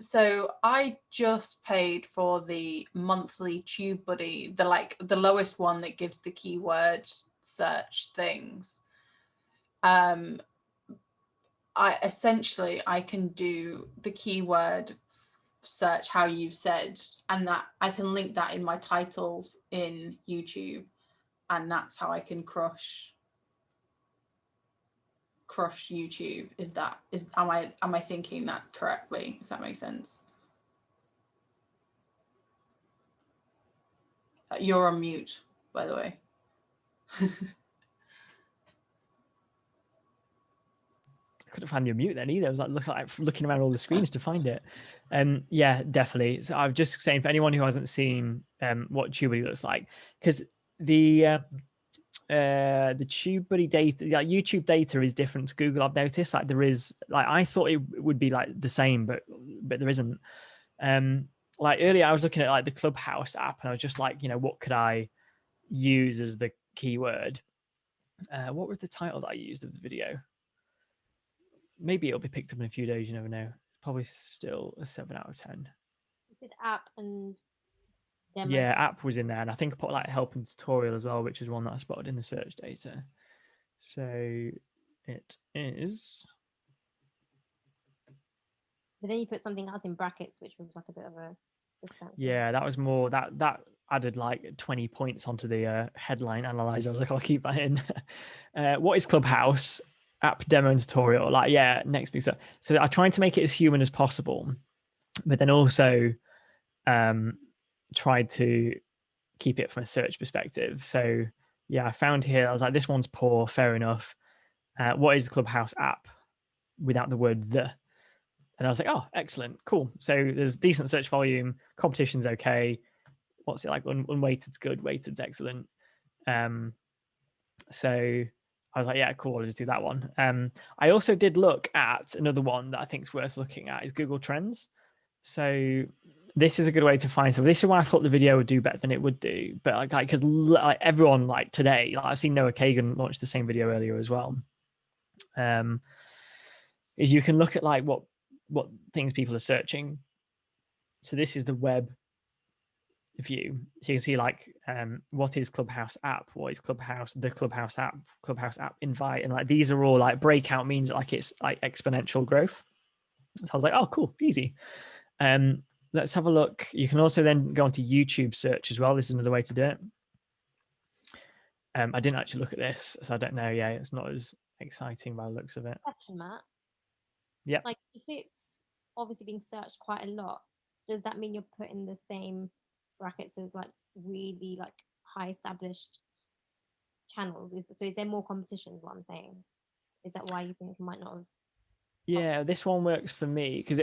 So I just paid for the monthly TubeBuddy, the lowest one that gives the keyword search things. I can do the keyword search how you've said, and that I can link that in my titles in YouTube, and that's how I can crush YouTube. Am I thinking that correctly, if that makes sense? You're on mute, by the way. I couldn't find your mute then either. I was like looking around all the screens to find it. Yeah, definitely. So I'm just saying, for anyone who hasn't seen what TubeBuddy looks like, because the TubeBuddy data, like YouTube data, is different to Google. I've noticed, like there is, like I thought it would be like the same, but there isn't. Like earlier, I was looking at like the Clubhouse app, and I was just like, what could I use as the keyword? What was the title that I used of the video? Maybe it'll be picked up in a few days. You never know. Probably still a 7 out of 10. Is it app and demo? Yeah, app was in there, and I think I put like help and tutorial as well, which is one that I spotted in the search data. So it is. But then you put something else in brackets, which was like a bit of a discount. Yeah, that was more that added like 20 points onto the headline analyzer. I was like, I'll keep that in. What is Clubhouse? App demo and tutorial. Like, yeah, next big stuff. So I tried to make it as human as possible, but then also tried to keep it from a search perspective. So yeah, I found here, I was like, this one's poor, fair enough. What is the Clubhouse app without the word the? And I was like, oh, excellent, cool. So there's decent search volume, competition's okay. What's it like? Unweighted's good, weighted's excellent. So I was like, yeah, cool, I'll just do that one. I also did look at another one that I think is worth looking at, is Google Trends. So this is a good way to find stuff. This is why I thought the video would do better than it would do. But because like everyone, like today, like I've seen Noah Kagan launch the same video earlier as well. Is you can look at like what things people are searching. So this is the web view. So you can see like what is Clubhouse app, what is Clubhouse, the Clubhouse app invite, and like these are all like breakout means like it's like exponential growth. So I was like, oh cool, easy. Let's have a look. You can also then go onto YouTube search as well. This is another way to do it. I didn't actually look at this, so I don't know. Yeah, it's not as exciting by the looks of it. Question, Matt. Yeah. Like if it's obviously being searched quite a lot, does that mean you're putting the same brackets as like really like high established channels? So is there more competition is what I'm saying? Is that why you think it might not have? Yeah, this one works for me because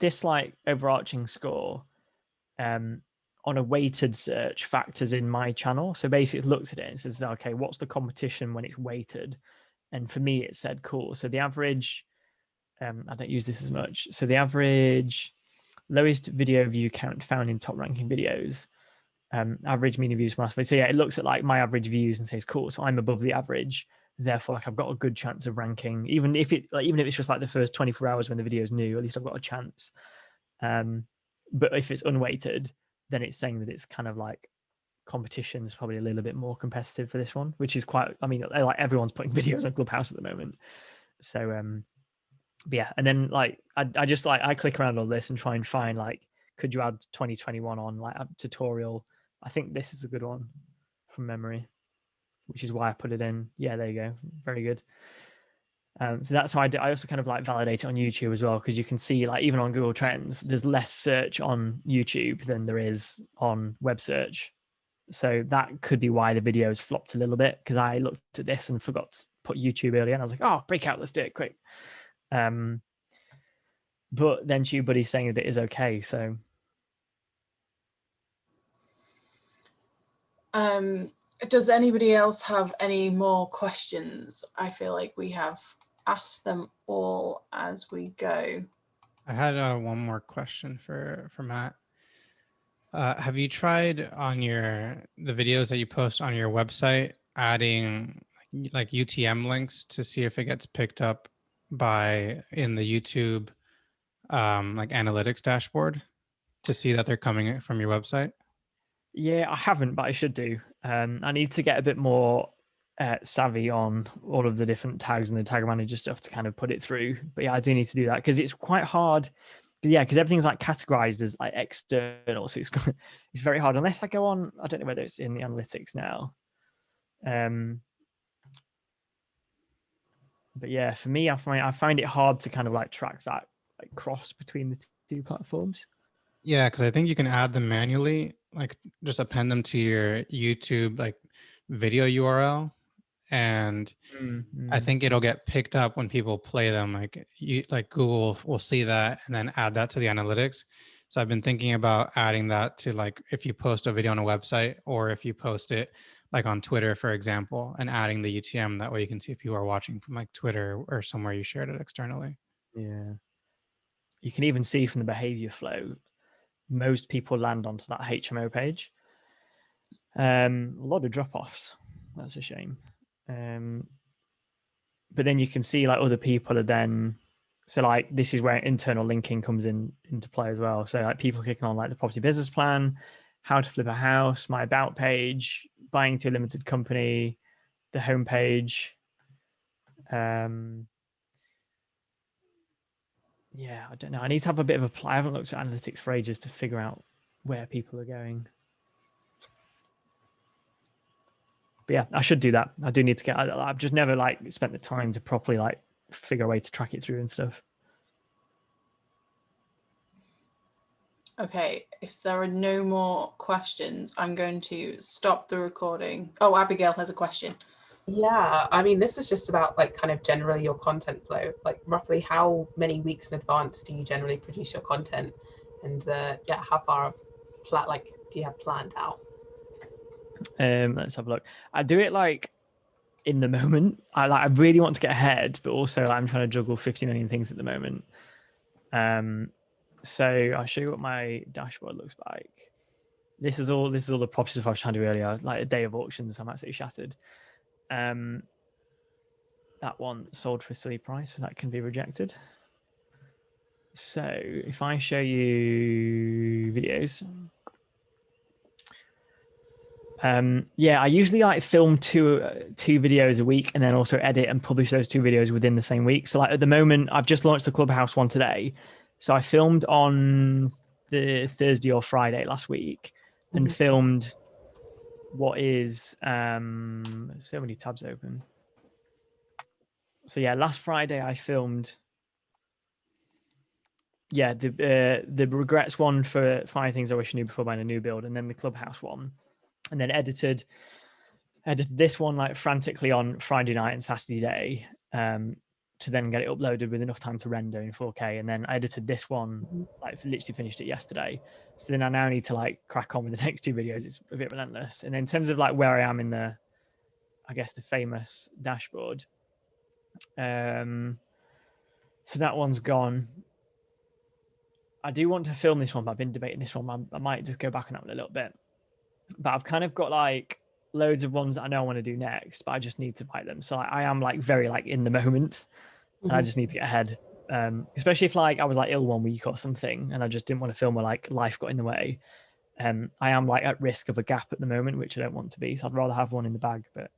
this like overarching score on a weighted search factors in my channel. So basically it looked at it and says, okay, what's the competition when it's weighted? And for me, it said cool. So the average, I don't use this as much. So the average lowest video view count found in top ranking videos, average median views from last video. So yeah, it looks at like my average views and says, cool. So I'm above the average. Therefore, like I've got a good chance of ranking, even if it's just like the first 24 hours when the video is new, at least I've got a chance. But if it's unweighted, then it's saying that it's kind of like competition is probably a little bit more competitive for this one, which is quite, I mean, like everyone's putting videos on Clubhouse at the moment. So, but yeah. And then like, I just like, I click around all this and try and find like, could you add 2021 on like a tutorial? I think this is a good one from memory, which is why I put it in. Yeah, there you go. Very good. So that's how I do. I also kind of like validate it on YouTube as well, because you can see like even on Google Trends, there's less search on YouTube than there is on web search. So that could be why the videos flopped a little bit, because I looked at this and forgot to put YouTube earlier, and I was like, oh, breakout, let's do it quick. But then TubeBuddy's saying that it is okay. So does anybody else have any more questions? I feel like we have asked them all as we go. I had one more question for Matt. Have you tried on the videos that you post on your website adding like UTM links to see if it gets picked up in the YouTube like analytics dashboard to see that they're coming from your website? yeah, I haven't, but I should do. I need to get a bit more savvy on all of the different tags and the tag manager stuff to kind of put it through. But yeah, I do need to do that because it's quite hard. Yeah, because everything's like categorized as like external, so it's very hard unless I go on. I don't know whether it's in the analytics now. But yeah, for me, I find it hard to kind of like track that like cross between the two platforms. Yeah, because I think you can add them manually, like just append them to your YouTube like video URL, and I think it'll get picked up when people play them. Like Google will see that and then add that to the analytics. So I've been thinking about adding that to like if you post a video on a website or if you post it like on Twitter, for example, and adding the UTM. That way you can see if people are watching from like Twitter or somewhere you shared it externally. Yeah. You can even see from the behavior flow, most people land onto that HMO page. A lot of drop-offs. That's a shame. But then you can see like other people are then, so like this is where internal linking comes into play as well. So like people clicking on like the property business plan, how to flip a house, my about page, buying through a limited company, the homepage. Yeah, I don't know. I need to have a bit of a play. I haven't looked at analytics for ages to figure out where people are going. But yeah, I should do that. I do need to get. I've just never like spent the time to properly like figure a way to track it through and stuff. Okay, if there are no more questions, I'm going to stop the recording. Oh, Abigail has a question. Yeah, I mean, this is just about like kind of generally your content flow. Like roughly how many weeks in advance do you generally produce your content? And yeah, how far do you have planned out? Let's have a look. I do it like in the moment. I really want to get ahead, but also I'm trying to juggle 50 million things at the moment. So I'll show you what my dashboard looks like. This is all the property stuff I was trying to do earlier, like a day of auctions. I'm absolutely shattered. That one sold for a silly price, so that can be rejected. So if I show you videos, Yeah, I usually like film two videos a week and then also edit and publish those 2 videos within the same week. So like at the moment, I've just launched the Clubhouse one today. So I filmed on the Thursday or Friday last week and filmed what is so many tabs open. So yeah, last Friday I filmed the regrets one for 5 things I wish I knew before buying a new build, and then the Clubhouse one, and then edited this one like frantically on Friday night and Saturday day to then get it uploaded with enough time to render in 4K, and then I edited this one like literally finished it yesterday. So then I now need to like crack on with the next 2 videos. It's a bit relentless. And in terms of like where I am in the, I guess the famous dashboard, so that one's gone. I do want to film this one, but I've been debating this one. I might just go back on that one a little bit. But I've kind of got like loads of ones that I know I want to do next, but I just need to write them. So I am like very like in the moment, and I just need to get ahead. Especially if like I was like ill one week or something, and I just didn't want to film, or like life got in the way. I am like at risk of a gap at the moment, which I don't want to be. So I'd rather have one in the bag. But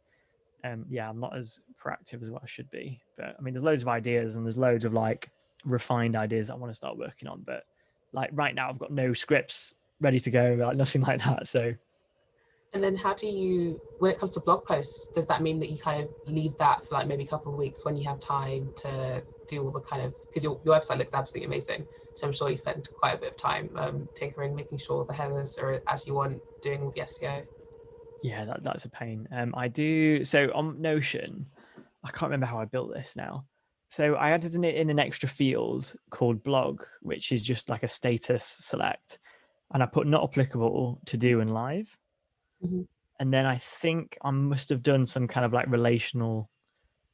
yeah, I'm not as proactive as what I should be. But I mean, there's loads of ideas, and there's loads of like refined ideas I want to start working on. But like right now, I've got no scripts ready to go, like nothing like that. So. And then how do you, when it comes to blog posts, does that mean that you kind of leave that for like maybe a couple of weeks when you have time to do all the kind of, because your website looks absolutely amazing. So I'm sure you spend quite a bit of time tinkering, making sure the headers are as you want, doing all the SEO. Yeah, that's a pain. I do, so on Notion, I can't remember how I built this now. So I added it in an extra field called blog, which is just like a status select. And I put not applicable, to do, and live. And then I think I must have done some kind of like relational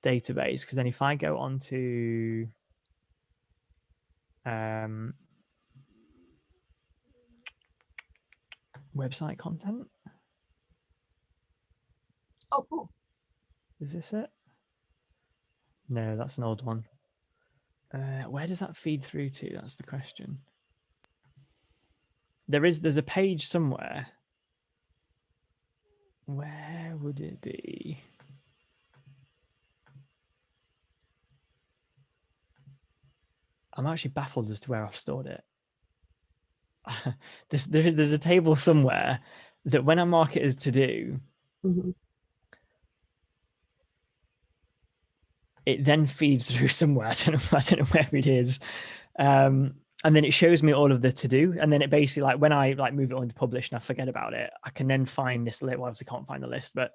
database, because then if I go on to website content. Oh, cool. Is this it? No, that's an old one. Where does that feed through to? That's the question. There's a page somewhere. Where would it be? I'm actually baffled as to where I've stored it. There's a table somewhere that when I mark it as to do, it then feeds through somewhere. I don't know where it is. And then it shows me all of the to do. And then it basically, like when I like move it on to publish and I forget about it, I can then find this list. Well, obviously can't find the list, but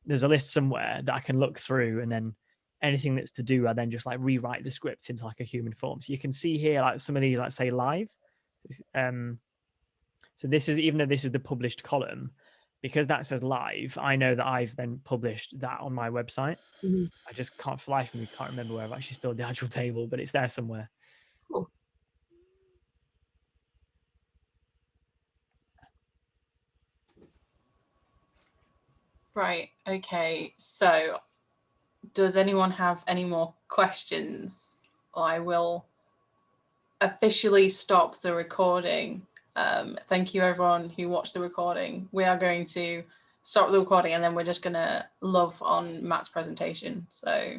there's a list somewhere that I can look through, and then anything that's to do, I then just like rewrite the script into like a human form. So you can see here, like some of these, like say live. So this is, even though this is the published column, because that says live, I know that I've then published that on my website. I just can't, for life of me, can't remember where I've actually stored the actual table, but it's there somewhere. Cool. Right, okay, so does anyone have any more questions? I will officially stop the recording. Thank you everyone who watched the recording. We are going to stop the recording, and then we're just going to love on Matt's presentation. So